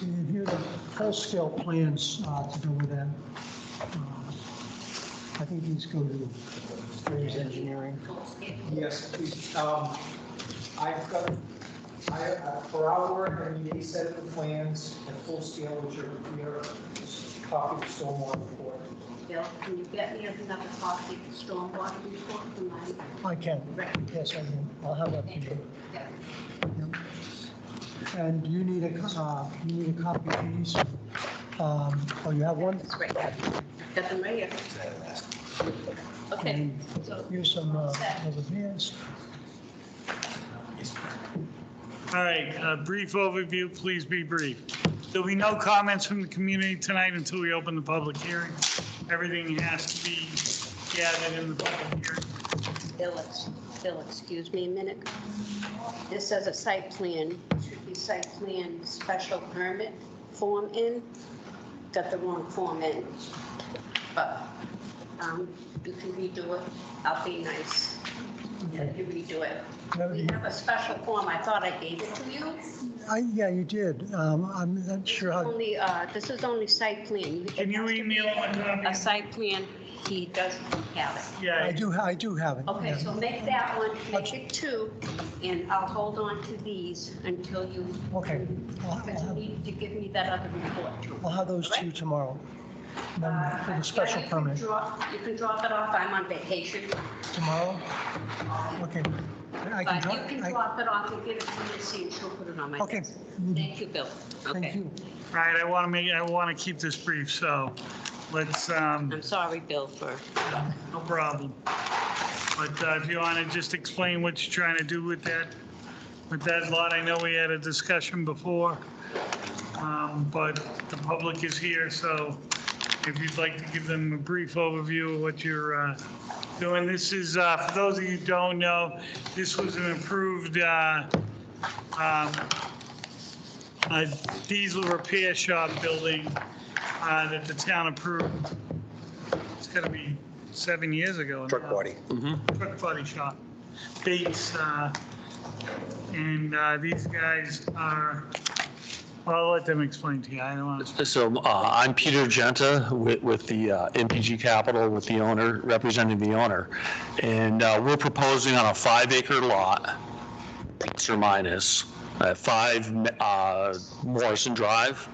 And here are the full-scale plans to go with that. I think these go to Graves Engineering. Yes, please. I've got, for our work, I need a set of the plans at full scale, which are here, copy of the stormwater report. Bill, can you get me another copy of the stormwater report from my? I can. Yes, I can. I'll have that for you. Yeah. And you need a copy of these. Oh, you have one? That's great. Got them right here. Okay, And so. here's some over here. All right, brief overview, please be brief. There'll be no comments from the community tonight until we open the public hearing. Everything has to be gathered in the public hearing. Bill, excuse me a minute. This says a site plan, should be site plan special permit form in. Got the wrong form in. But you can redo it. I'll be nice. You redo it. We have a special form. I thought I gave it to you. Yeah, you did. I'm not sure how. Only, this is only site plan. Can you email it? A site plan, he doesn't have it. Yeah. I do have it. Okay, yeah. so make that one, make it 2, and I'll hold on to these until you. Okay. Because you need to give me that other report too. I'll have those two tomorrow. Then for the special Yeah, permit. You can drop it off. I'm on vacation. Tomorrow? Okay. I can But drop. you can drop it off and give it to Missy and she'll put it on my Okay. desk. Thank you, Bill. Thank Okay. you. All right, I want to keep this brief, so let's, I'm sorry, Bill, for. no problem. But if you want to just explain what you're trying to do with that lot, I know we had a discussion before, but the public is here, so if you'd like to give them a brief overview of what you're doing. This is, for those of you who don't know, this was an approved a diesel repair shop building that the town approved. It's got to be 7 years ago now. Truck body. Truck body shop. Bates, and these guys are, I'll let them explain to you. I don't want to. So I'm Peter Genta with the MPG Capital, with the owner, representing the owner. And we're proposing on a 5-acre lot, plus or minus, at 5 Morrison Drive,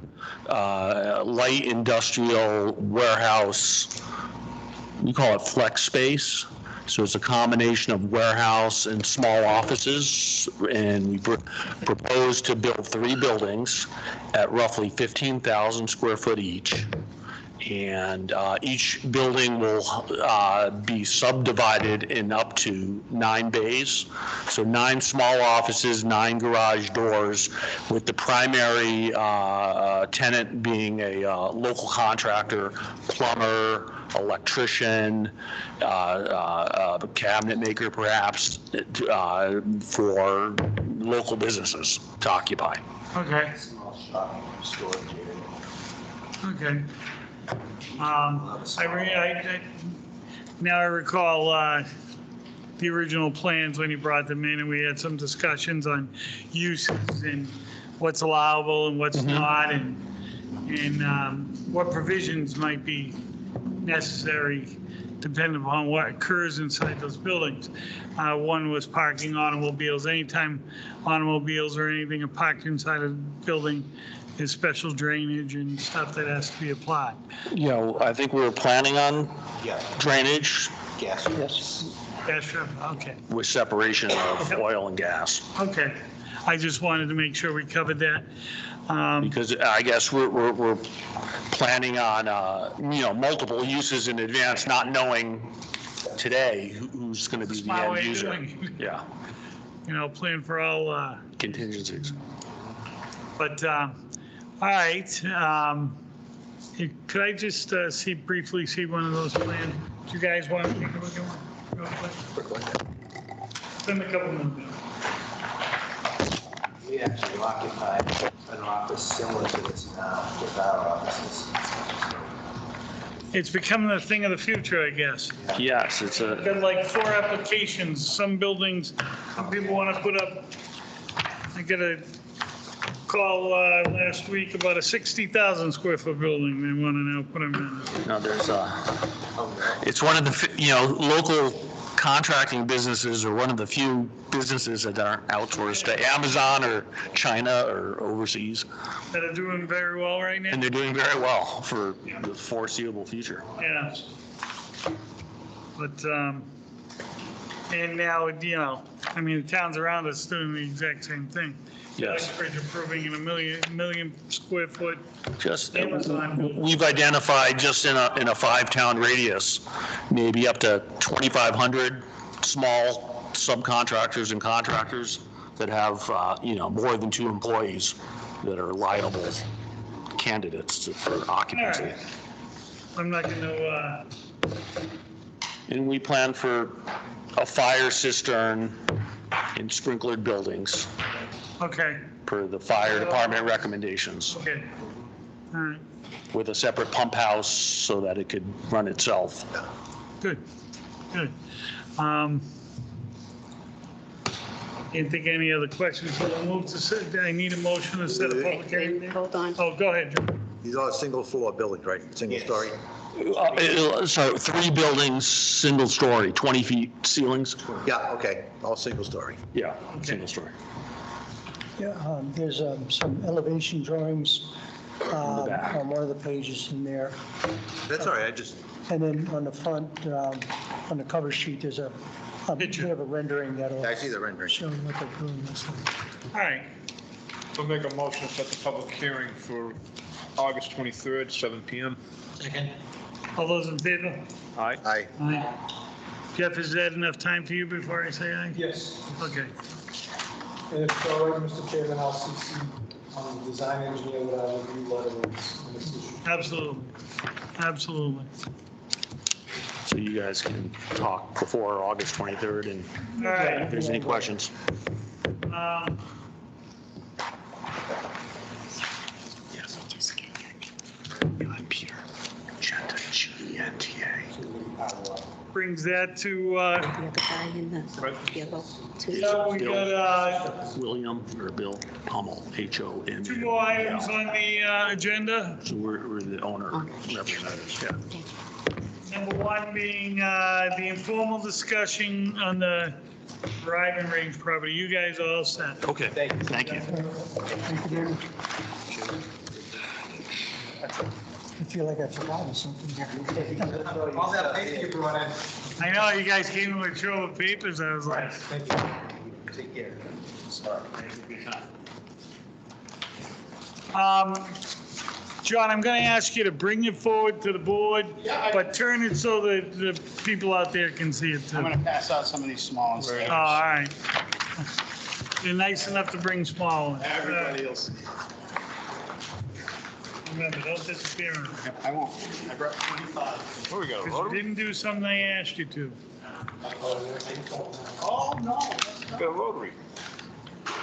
light industrial warehouse we call it flex space. So it's a combination of warehouse and small offices, and we propose to build 3 buildings at roughly 15,000 square foot each. And each building will be subdivided in up to 9 bays. So 9 small offices, 9 garage doors, with the primary tenant being a local contractor, plumber, electrician, cabinet maker perhaps, for local businesses to occupy. Okay. Small shop, storage area. Okay. Now I recall the original plans when you brought them in, and we had some discussions on uses and what's allowable and what's not, and what provisions might be necessary depending upon what occurs inside those buildings. One was parking automobiles. Anytime automobiles or anything are parked inside a building, is special drainage and stuff that has to be applied. You know, I think we were planning on drainage Gas. Yes. Yeah, sure, okay. with separation of oil and gas. Okay, I just wanted to make sure we covered that. Because I guess we're planning on, multiple uses in advance, not knowing today who's going to be the Smart end way of user. doing it. Yeah, Plan for all, contingencies. but, all right. Could I just briefly see one of those plans? Do you guys want to take a look at one? Real quick? Spend a couple minutes. We actually occupy an office similar to this now with our offices. It's becoming a thing of the future, I guess. Yes, it's We've got like 4 applications. Some buildings, some people want to put up, I got a call last week about a 60,000 square foot building they want to now put them in. No, it's one of the, local contracting businesses are one of the few businesses that aren't outsourced to Amazon or China or overseas. That are doing very well right now? And they're doing very well for the foreseeable future. Yeah. But, and now, the towns around us doing the exact same thing. Yes. Uxbridge approving in a million square foot. Just, Amazon. we've identified just in a 5-town radius, maybe up to 2,500 small subcontractors and contractors that have, more than 2 employees that are liable candidates for occupancy. All right. I'm not going to, And we plan for a fire cistern in sprinklered buildings okay, per the fire department recommendations, okay. All right, with a separate pump house so that it could run itself. good. Didn't think any other questions. We'll move to, I need a motion to set a public hearing. Hold on. Oh, go ahead, Joe. These are single floor buildings, right? Single story? So 3 buildings, single story, 20 feet ceilings? Yeah, okay, all single story. Yeah, single story. Yeah, there's some elevation drawings back. on one of the pages in there. That's all right, I just, And then on the front, on the cover sheet, there's a bit of a rendering that'll I see the rendering. show what the building looks like. All right, I'll make a motion to set the public hearing for August 23rd, 7 PM. Second. all those in favor? Aye. Aye. Aye. Jeff, is that enough time for you before I say aye? Yes, Okay. and if it's all right, Mr. Chairman, I'll CC on the design engineer that I review letter in this issue. Absolutely. So you guys can talk before August 23rd, and All right. if there's any questions. Yes. I'm Peter. Genta, G-E-N-T-A. Brings that to, The other guy in the yellow. we got William or Bill Hummel, H-O-M. 2 more items on the agenda. So we're the owner representatives, yeah. Number 1 being the informal discussion on the driving range property. You guys are all set. Okay, thank you. Thank you very much. I feel like I forgot something. All that paper you brought in. I know, you guys came in with a trove of papers, I was like. Thank you. Take care. Sorry. John, I'm going to ask you to bring it forward to the board, but turn it so that the people out there can see it too. I'm going to pass out some of these small ones. Oh, all right. You're nice enough to bring small ones. Everybody else. Remember, don't disappear. I won't. I brought 25. Where we go? Because you didn't do something I asked you to. Oh, no. Got a rotary.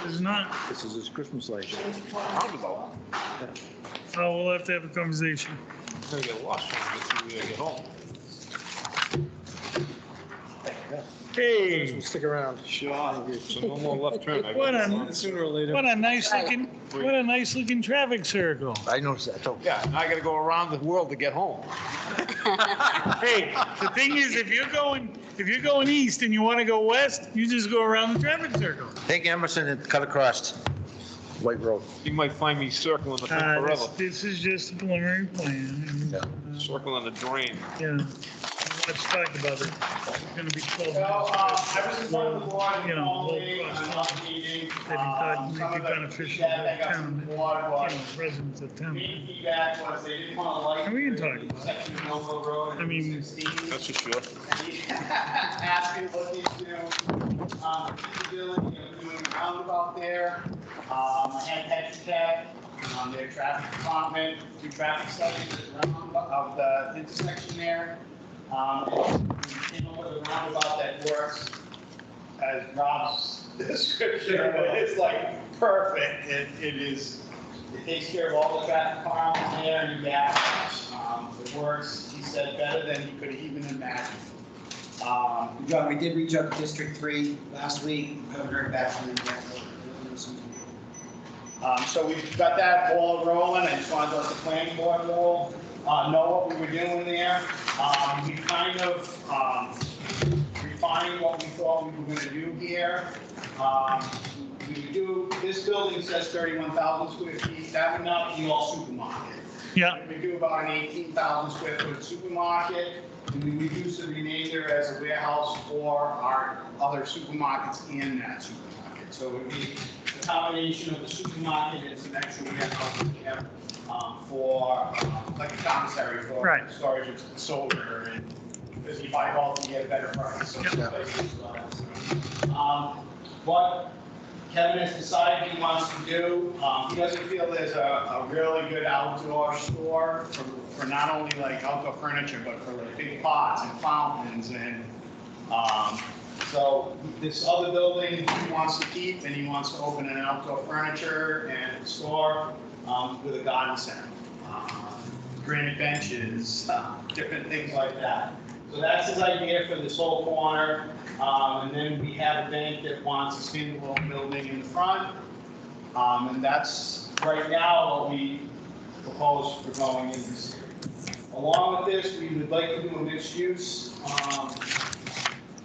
It's not. This is his Christmas light. Roundabout. Oh, we'll have to have a conversation. I'm gonna get lost when we get home. Hey, Stick around. Sure. So no more left turn. I what guess. a, Sooner or later. what a nice looking traffic circle. I noticed that, too. Yeah, now I gotta go around the world to get home. Hey, the thing is, if you're going east and you want to go west, you just go around the traffic circle. Take Emerson and cut across White Road. You might find me circling the thing forever. This is just a preliminary plan. Circling the drain. Yeah. Let's talk about it. It's gonna be 12 minutes. I was in front of the board You know, normally, low I'm cost. not meeting. That he thought Some make of it the beneficial feedback to I the got from town, the you board was, know, residents of town. main feedback was they didn't want to like. And we can talk about it. Section of Millville Road. I mean, 16. That's for sure. Asking what these do. Feasibility of doing a roundabout there. I had Tetra Tech, their traffic department, do traffic studies of the intersection there. Came up with a roundabout that works as Rob's description. It's like perfect. It is. It takes care of all the traffic problems there and gas. It works, he said, better than he could even imagine. John, we did reach out to District 3 last week. Haven't heard back from them yet. So we've got that ball rolling. I just wanted to let the planning board know what we were doing there. We kind of refined what we thought we were going to do here. We would do, this building says 31,000 square feet. That would not be all supermarket. Yeah. We do about an 18,000 square foot supermarket. And we reduce the remainder as a warehouse for our other supermarkets in that supermarket. So it would be a combination of the supermarket and some extra warehouse there for like a commissary for storage of soda, and because you buy bulk, you get a better price. So what Kevin has decided he wants to do, he doesn't feel there's a really good outdoor store for not only like outdoor furniture, but for like big pots and fountains. And so this other building he wants to keep, and he wants to open an outdoor furniture and store with a garden center, granite benches, different things like that. So that's his idea for this whole corner. And then we have a bank that wants a standalone building in the front. And that's right now what we propose for going in this year. Along with this, we would like to do a mixed use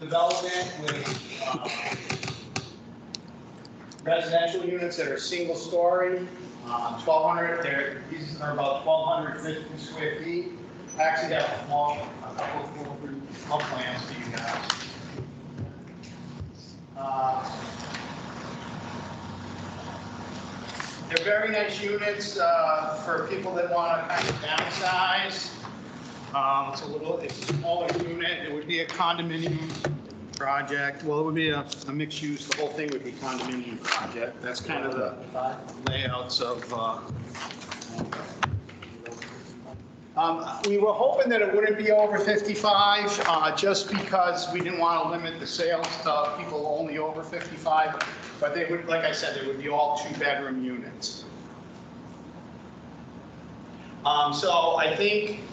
development with residential units that are single story, 1,200, these are about 1,250 square feet. I actually have a couple of floor plans for you guys. They're very nice units for people that want to kind of downsize. It's a smaller unit. It would be a condominium project. Well, it would be a mixed use. The whole thing would be condominium project. That's kind of the layouts of. We were hoping that it wouldn't be over 55, just because we didn't want to limit the sales to people only over 55. But they would, like I said, they would be all 2-bedroom units. So I think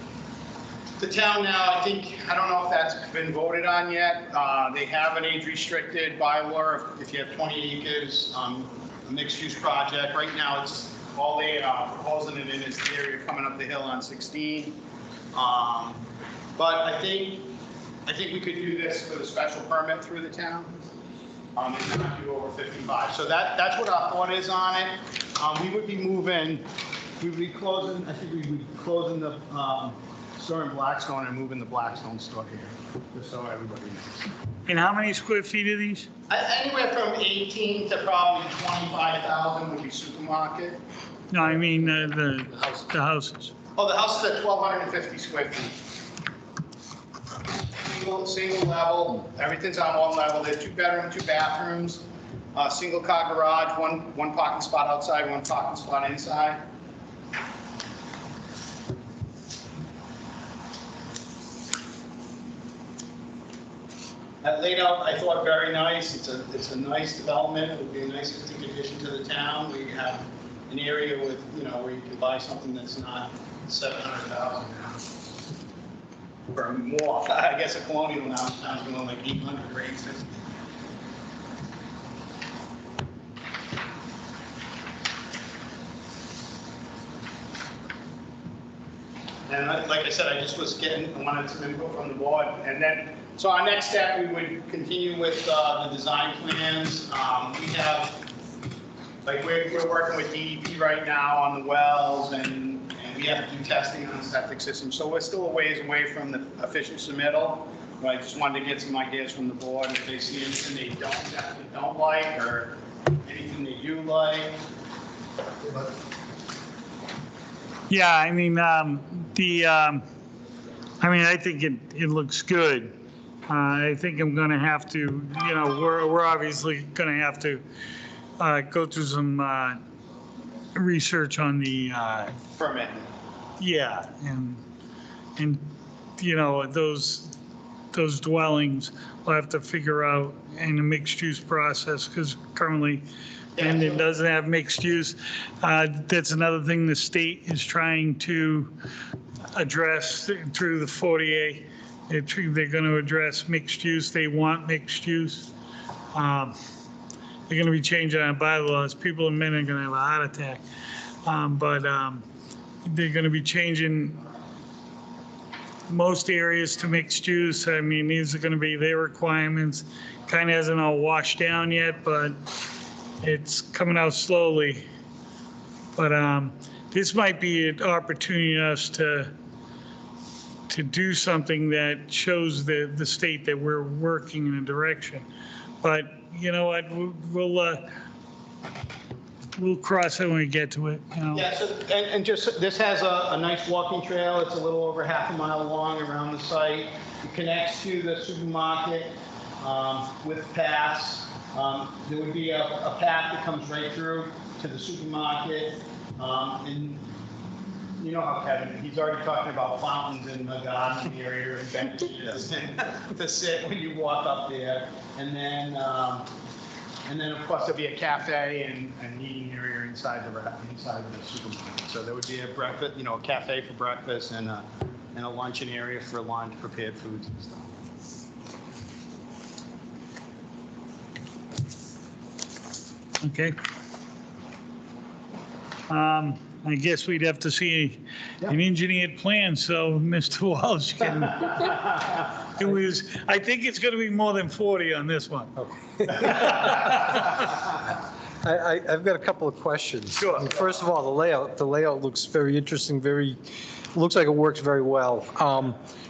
the town now, I don't know if that's been voted on yet. They have an age-restricted bylaw if you have 20 acres, a mixed-use project. Right now, it's all they are proposing it in is the area coming up the hill on 16. But I think we could do this with a special permit through the town. And not do over 55. So that's what our thought is on it. We would be moving we'd be closing, I think we'd be closing the store in Blackstone and moving the Blackstone store here, just so everybody knows. And how many square feet are these? Anywhere from 18 to probably 25,000 would be supermarket. No, I mean the houses. Oh, the house is at 1,250 square feet. Single level, everything's on one level. There's 2 bedrooms, 2 bathrooms, single car garage, one parking spot outside, 1 parking spot inside. That laid out, I thought, very nice. It's a nice development. It would be a nice addition to the town. We have an area with, where you can buy something that's not 700,000 now. Or more. I guess a colonial now is going like 800 or 850. And like I said, I just wanted some input from the board. And then, so our next step, we would continue with the design plans. We have, like we're working with DEP right now on the wells, and we have to do testing on the septic system. So we're still a ways away from the official submittal. But I just wanted to get some ideas from the board if they see anything they don't like, or anything they do like. Yeah, I mean, I think it looks good. I think I'm going to have to, we're obviously going to have to go through some research on the permit. Yeah, and those dwellings we'll have to figure out in the mixed use process, because currently and it doesn't have mixed use. That's another thing the state is trying to address through the 40A. They're going to address mixed use. They want mixed use. They're going to be changing our bylaws. People in men are going to have a heart attack. But they're going to be changing most areas to mixed use. I mean, these are going to be their requirements. Kind of hasn't all washed down yet, but it's coming out slowly. But this might be an opportunity for us to do something that shows the state that we're working in a direction. But you know what, we'll cross it when we get to it. Yeah, so, and just, this has a nice walking trail. It's a little over half a mile long around the site. It connects to the supermarket with paths. There would be a path that comes right through to the supermarket. And you know how Kevin, he's already talking about fountains in the garden area and benches to sit when you walk up there. And then of course there'll be a cafe and an eating area inside the supermarket. So there would be a breakfast, a cafe for breakfast and a luncheon area for lunch, prepared foods and stuff. Okay. I guess we'd have to see an engineered plan, so Mr. Walsh can, I think it's going to be more than 40 on this one. I've got a couple of questions. Sure. I mean, first of all, the layout looks very interesting, looks like it works very well.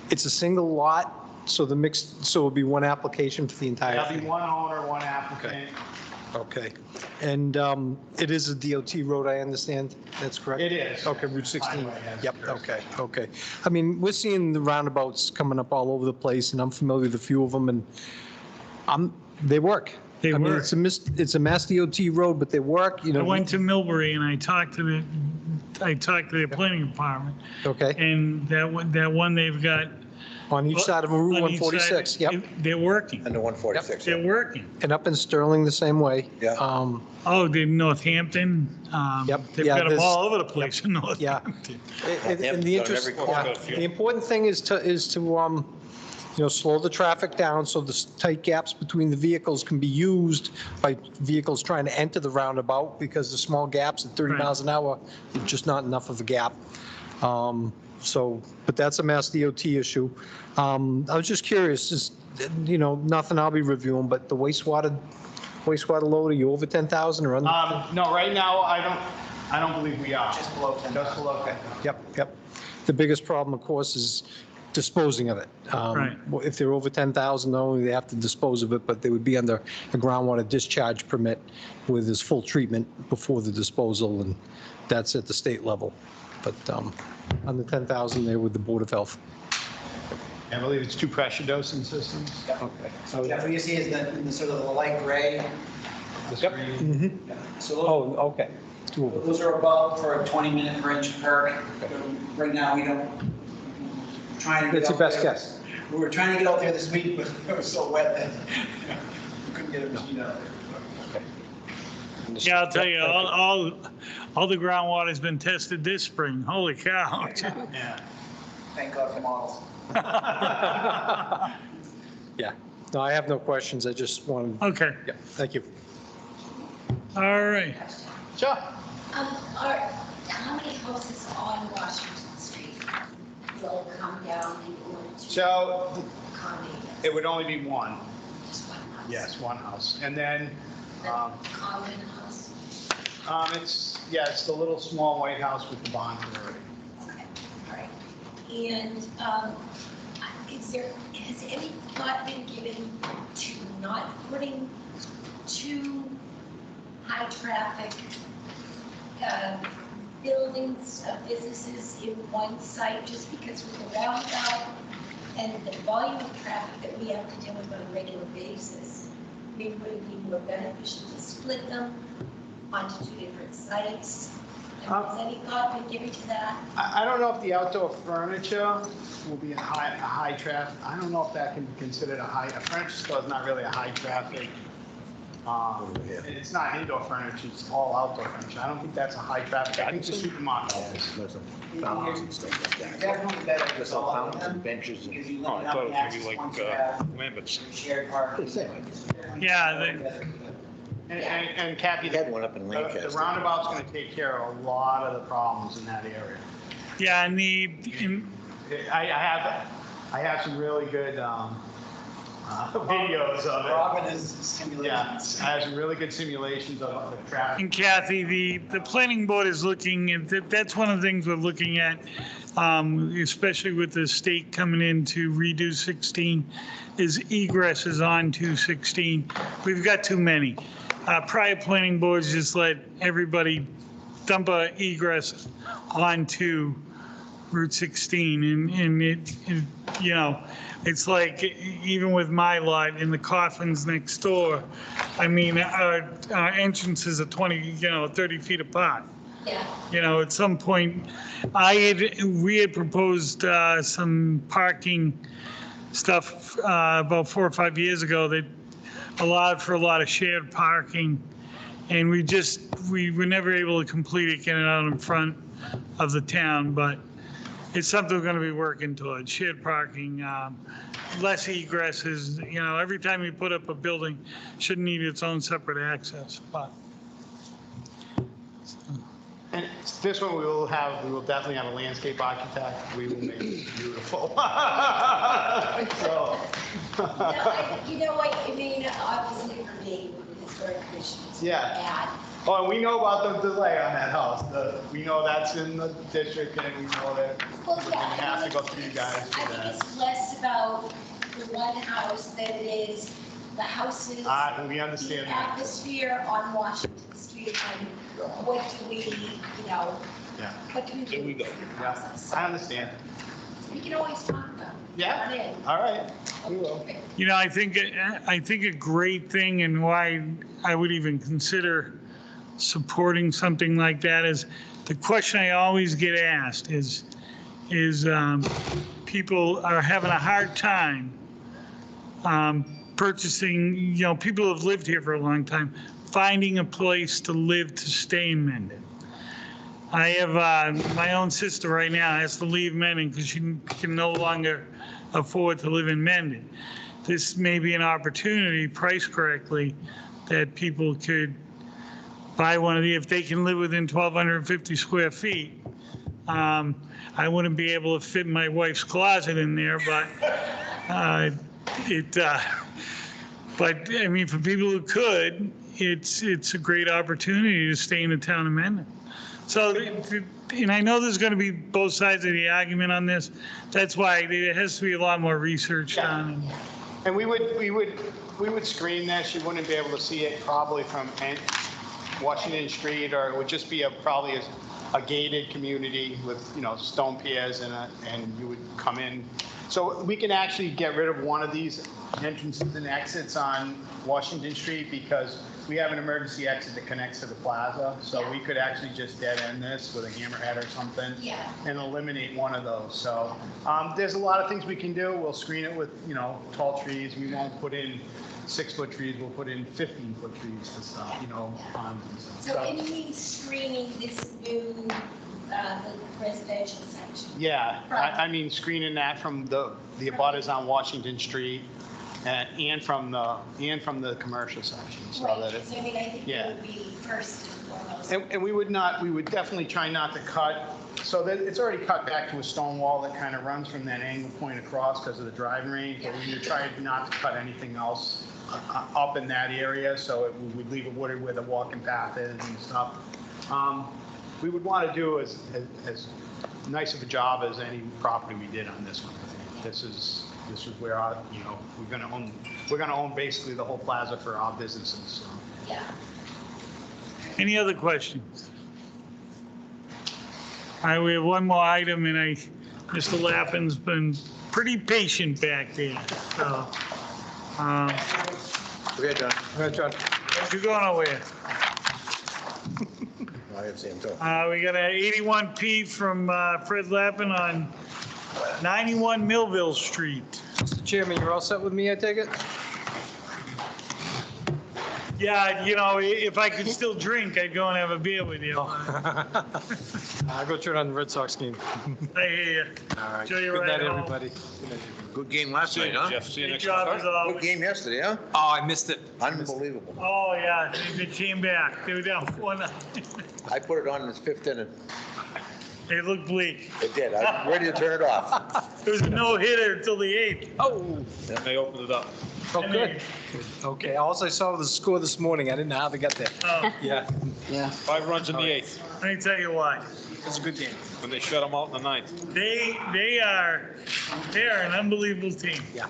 It's a single lot, so it'll be one application for the entire There'll thing? be one owner, one applicant. Okay. And it is a DOT road, I understand? That's correct? It is. Okay, Route 16. Highway, yes, Yep, it is. okay. I mean, we're seeing the roundabouts coming up all over the place, and I'm familiar with a few of them, and they work. They I mean, work. it's a Mass DOT road, but they work, I went to Millbury and I talked to the planning department. Okay. And that one they've got. On each side of Route on each 146, side, yep. They're working. And the 146. They're working. And up in Sterling the same way. Yeah. Oh, the Northampton. Yep. They've Yeah, got them there's- all over the place in Northampton. And the interest, the important thing is to slow the traffic down so the tight gaps between the vehicles can be used by vehicles trying to enter the roundabout, because the small gaps at 30 Right. miles an hour is just not enough of a gap. But that's a Mass DOT issue. I was just curious, nothing I'll be reviewing, but the wastewater load, are you over 10,000 or under? No, right now, I don't believe we are. Just below 10. Just below 10. Yep. The biggest problem, of course, is disposing of it. Right. If they're over 10,000, not only they have to dispose of it, but they would be under a groundwater discharge permit with this full treatment before the disposal, and that's at the state level. But under 10,000, they're with the Board of Health. I believe it's 2 pressure dosing systems. Okay. So Jeff, what you see is in the sort of the light gray. Yep. So Oh, okay. 2 of them. those are above for a 20-minute per inch perk. Right now, we don't, trying to get That's your out best there. guess. We were trying to get out there this week, but it was so wet that we couldn't get a machine out there. Yeah, I'll tell you, all the groundwater's been tested this spring. Holy cow. Yeah. Thank God for models. Yeah. No, I have no questions. I just wanted, Okay, yeah, thank you. all right. Sure. How many houses on Washington Street will come down in order to So accommodate it would only be one. just one house? Yes, one house. And then Common house? it's the little small white house with the barn already. Okay, all right. And has any thought been given to not putting 2 high-traffic buildings of businesses in one site, just because with the roundabout and the volume of traffic that we have to deal with on a regular basis, maybe would it be more beneficial to split them onto 2 different sites? And has any thought been given to that? I don't know if the outdoor furniture will be a high traffic. I don't know if that can be considered a furniture store is not really a high traffic. And it's not indoor furniture, it's all outdoor furniture. I don't think that's a high traffic. I think the supermarket is. Definitely better to solve them. benches Because you Oh, limit I thought it was up the gonna be access like once you have Lambert's. shared parking. Yeah, And Kathy, had one up in the Lancaster. roundabout's going to take care of a lot of the problems in that area. yeah, and I have some really good videos of it. Robin is simulations. Yeah, I have some really good simulations of the traffic. And Kathy, the planning board is looking, that's one of the things we're looking at, especially with the state coming in to redo 16, is egresses onto 16. We've got too many. Prior planning boards just let everybody dump a egress onto Route 16, and it you know, it's like, even with my lot in the Coffins next door, I mean, our entrances are 30 feet apart. Yeah. You know, at some point, we had proposed some parking stuff about 4 or 5 years ago that allowed for a lot of shared parking, and we were never able to complete it, get it out in front of the town, but it's something we're going to be working towards, shared parking, less egresses. You know, every time you put up a building, shouldn't need its own separate access, but. And this one we will definitely have a landscape architect. We will make it beautiful. So. You know what, I mean, obviously for me, with the historic commission, it's Yeah. bad. Oh, and we know about the delay on that house. We know that's in the district, and we know that Well, we're yeah, gonna have to go through you guys I for think that. it's less about the one house than it is the houses. We understand The that. atmosphere on Washington Street, and what do we, Yeah. what do we do? Here we go. through the Yeah, process? I understand. We can always talk about it. Yeah. Come on in. All right. We will. Okay. You know, I think a great thing, and why I would even consider supporting something like that, is the question I always get asked is people are having a hard time purchasing, you know, people who have lived here for a long time, finding a place to live to stay in Mendon. I have my own sister right now has to leave Mendon because she can no longer afford to live in Mendon. This may be an opportunity, priced correctly, that people could buy one of if they can live within 1,250 square feet. I wouldn't be able to fit my wife's closet in there, but but I mean, for people who could, it's a great opportunity to stay in the town of Mendon. So, and I know there's going to be both sides of the argument on this. That's why there has to be a lot more research done. And we would screen this. You wouldn't be able to see it probably from Washington Street, or it would just be probably a gated community with, stone piers and you would come in. So we can actually get rid of one of these entrances and exits on Washington Street because we have an emergency exit that connects to the plaza. So we could actually just dead end this with a hammerhead or something and eliminate one of those. So there's a lot of things we can do. We'll screen it with, tall trees. We won't put in 6-foot trees. We'll put in 15-foot trees to stop, ponds and stuff. So any screening this new residential section? Yeah, I mean screening that from the abutters on Washington Street and from the commercial section. So that it, So I mean, I think it would be first and foremost. and we would definitely try not to cut. So that it's already cut back to a stone wall that kind of runs from that angle point across because of the driving range. But we would try not to cut anything else up in that area. So we would leave it wooded where the walking path is and stuff. We would want to do as nice of a job as any property we did on this one. This is where we're going to own basically the whole plaza for our businesses. So. Yeah. Any other questions? All right, we have one more item, and Mr. Lappin's been pretty patient back there. So, Okay, John. All right, John. you going away? I have seen him too. We got an 81P from Fred Lappin on 91 Millville Street. Mr. Chairman, you're all set with me, I take it? Yeah, if I could still drink, I'd go and have a beer with you. I'll go turn on the Red Sox game. I hear you. All right. Enjoy your Good ride night, home. everybody. Good game last night, huh? Jeff, see you Good next job time. as always. Good game yesterday, huh? Oh, I missed it. Unbelievable. Oh, yeah, they came back. They were down 4-0. I put it on in the fifth inning. It looked bleak. It did. I'm ready to turn it off. There was a no-hitter until the 8th. Oh. They opened it up. Oh, good. Okay, all I saw was the score this morning. I didn't know how they got there. Oh, Yeah. 5 runs in the 8th, let me tell you why. It was a good game. when they shut them out in the 9th. They are an unbelievable team. Yeah.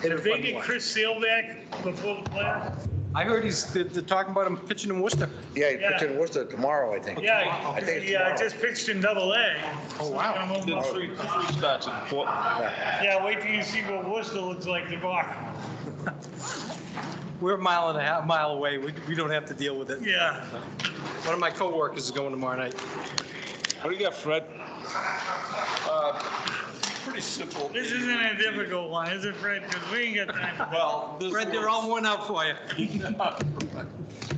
If they get Chris Sale back before the playoffs, I heard they're talking about him pitching in Worcester. Yeah, he's pitching Worcester tomorrow, I think. yeah, I think it's he tomorrow. just pitched in Double-A. Oh, wow. Did three starts in Portland. Yeah, wait till you see what Worcester looks like tomorrow. We're a mile away. We don't have to deal with it. Yeah. One of my coworkers is going tomorrow night. What do you got, Fred? Pretty simple. This isn't a difficult one, is it, Fred? Because we ain't got time. Well, Fred, they're all worn out for you.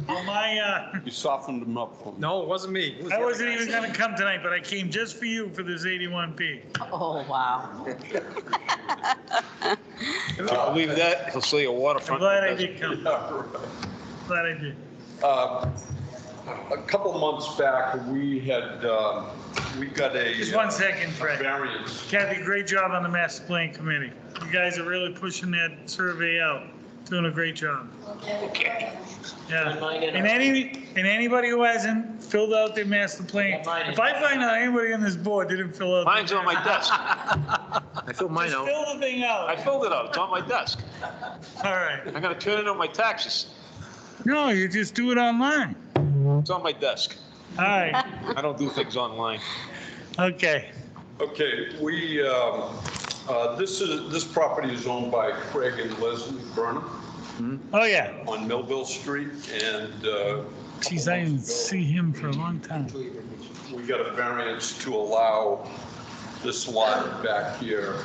Well, You softened them up for me. No, it wasn't me. It was the I other wasn't guys. even gonna come tonight, but I came just for you for this 81P. Oh, wow. If you believe that, he'll sell you a I'm waterfront. glad I did come. Glad I did. A couple months back, we got a. Just 1 second, Fred. Variance. Kathy, great job on the master plan committee. You guys are really pushing that survey out, doing a great job. Okay. Yeah, and anybody who hasn't filled out their master plan, if I find out anybody on this board didn't fill out. Mine's on my desk. I filled mine Just out. fill the thing out. I filled it out. It's on my desk. All right. I'm gonna turn it on my taxes. No, you just do it online. It's on my desk. All right, I don't do things online. okay. Okay, this property is owned by Craig and Leslie Burnham Oh, yeah. on Millville Street, and Geez, I didn't see him for a long time. we got a variance to allow this lot back here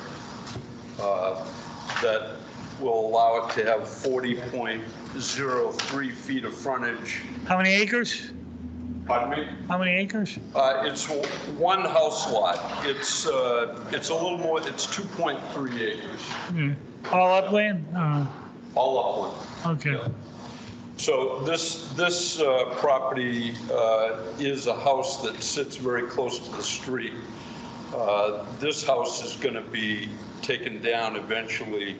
that will allow it to have 40.03 feet of frontage. How many acres? Pardon me? How many acres? It's one house lot. It's a little more, it's 2.3 acres, All upland? all upland. Okay. So this property is a house that sits very close to the street. This house is going to be taken down eventually,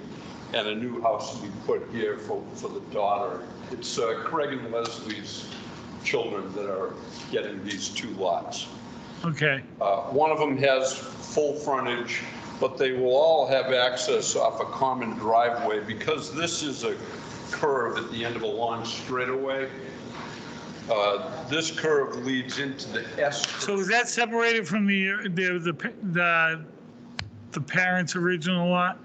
and a new house will be put here for the daughter. It's Craig and Leslie's children that are getting these 2 lots. Okay, One of them has full frontage, but they will all have access off a common driveway because this is a curve at the end of a long straightaway. This curve leads into the S curve. so is that separated from the parents' original lot?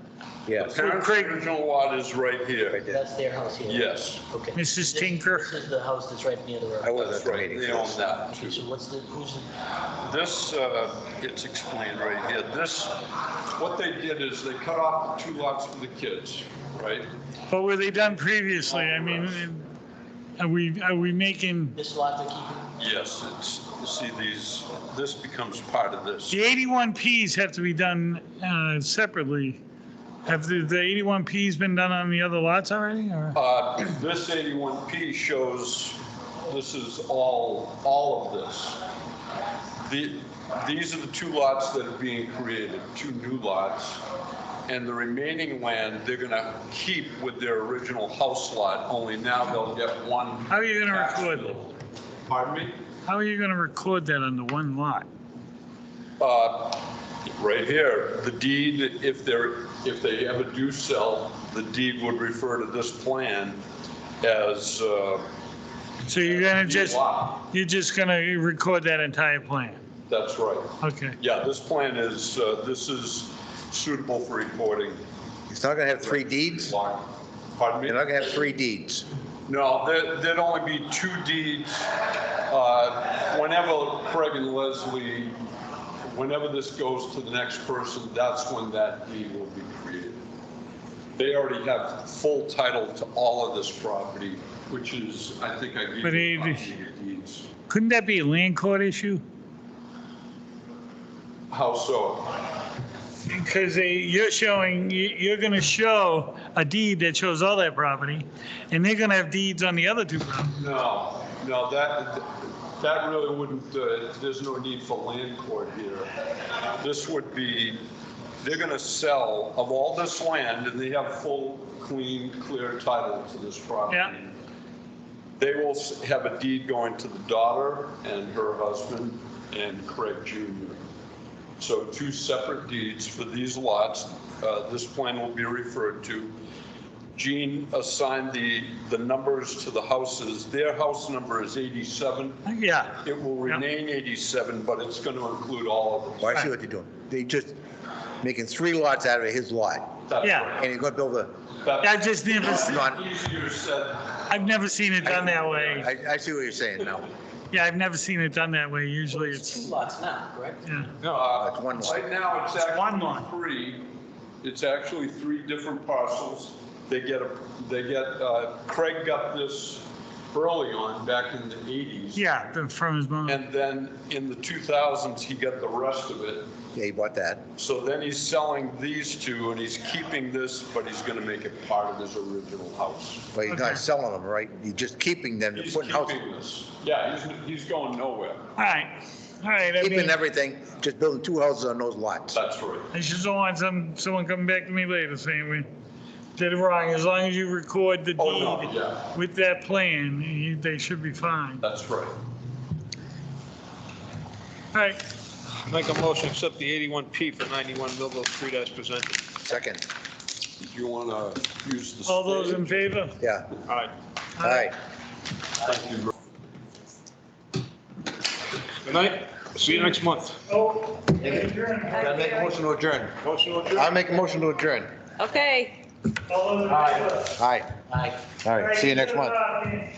Yes. The parents' original lot is right here. That's their house here? Yes. Okay. Mrs. Tinker? This is the house that's right near the road? I wasn't That's at the right, meeting. they own that Okay, so too. what's the, who's, This, it's explained right here. This, what they did is they cut off the 2 lots for the kids, right? What were they done previously? I mean, are we making, this lot they're keeping? Yes, it's, you see these, this becomes part of this. the 81Ps have to be done separately. Have the 81Ps been done on the other lots already, or? This 81P shows, this is all of this. These are the 2 lots that are being created, 2 new lots. And the remaining land, they're gonna keep with their original house lot, only now they'll get 1. How are you gonna tax record bill. Pardon me? How are you gonna record that on the one lot? Right here, the deed, if they ever do sell, the deed would refer to this plan as, So you're gonna just, lot. you're just gonna record that entire plan? That's right. Okay. Yeah, this plan is, this is suitable for recording. It's not going to have 3 deeds? Pardon me? You're not going to have 3 deeds? No, there'd only be 2 deeds. Whenever Craig and Leslie, whenever this goes to the next person, that's when that deed will be created. They already have full title to all of this property, which is, I think I gave But you a copy of the deeds. Couldn't that be a land court issue? How so? Because you're gonna show a deed that shows all that property, and they're gonna have deeds on the other 2 properties. No, that really wouldn't, there's no need for land court here. This would be, they're gonna sell of all this land, and they have full, clean, clear title to this property. Yeah. They will have a deed going to the daughter and her husband and Craig Jr. So 2 separate deeds for these lots. This plan will be referred to. Gene assigned the numbers to the houses. Their house number is 87. Yeah. It will remain 87, but it's going to include all of them. Well, I see what they're doing. They just making 3 lots out of his lot. That's Yeah. right. And he's going to build a... I just never, Easier said. I've never seen it done that way. I see what you're saying now. Yeah, I've never seen it done that way. Usually It's 2 it's, lots now, correct? yeah. It's 1 lot. Right now, it's one actually lot. 3. It's actually 3 different parcels. Craig got this early on, back in the 80s. Yeah, from his mom. And then in the 2000s, he got the rest of it. Yeah, he bought that. So then he's selling these 2, and he's keeping this, but he's going to make it part of his original house. But he's not selling them, right? He's just keeping them to He's put in house. keeping this. Yeah, he's going nowhere. All right, I Keeping mean, everything, just building 2 houses on those lots. That's right. I just don't want someone coming back to me later saying we did it wrong. As long as you record the Oh, no, deed yeah, with that plan, they should be fine. that's right. All right, Make a motion, to accept the 81P for 91 Millville Street as presented. Second. If you want to use the. all those in favor? Yeah. All right. All right. Thank you. Good night. See you next month. Oh, I'll make a motion to adjourn. Motion to adjourn? I'll make a motion to adjourn. Okay. all those in favor? Aye. Aye. All right, see you next month. All right,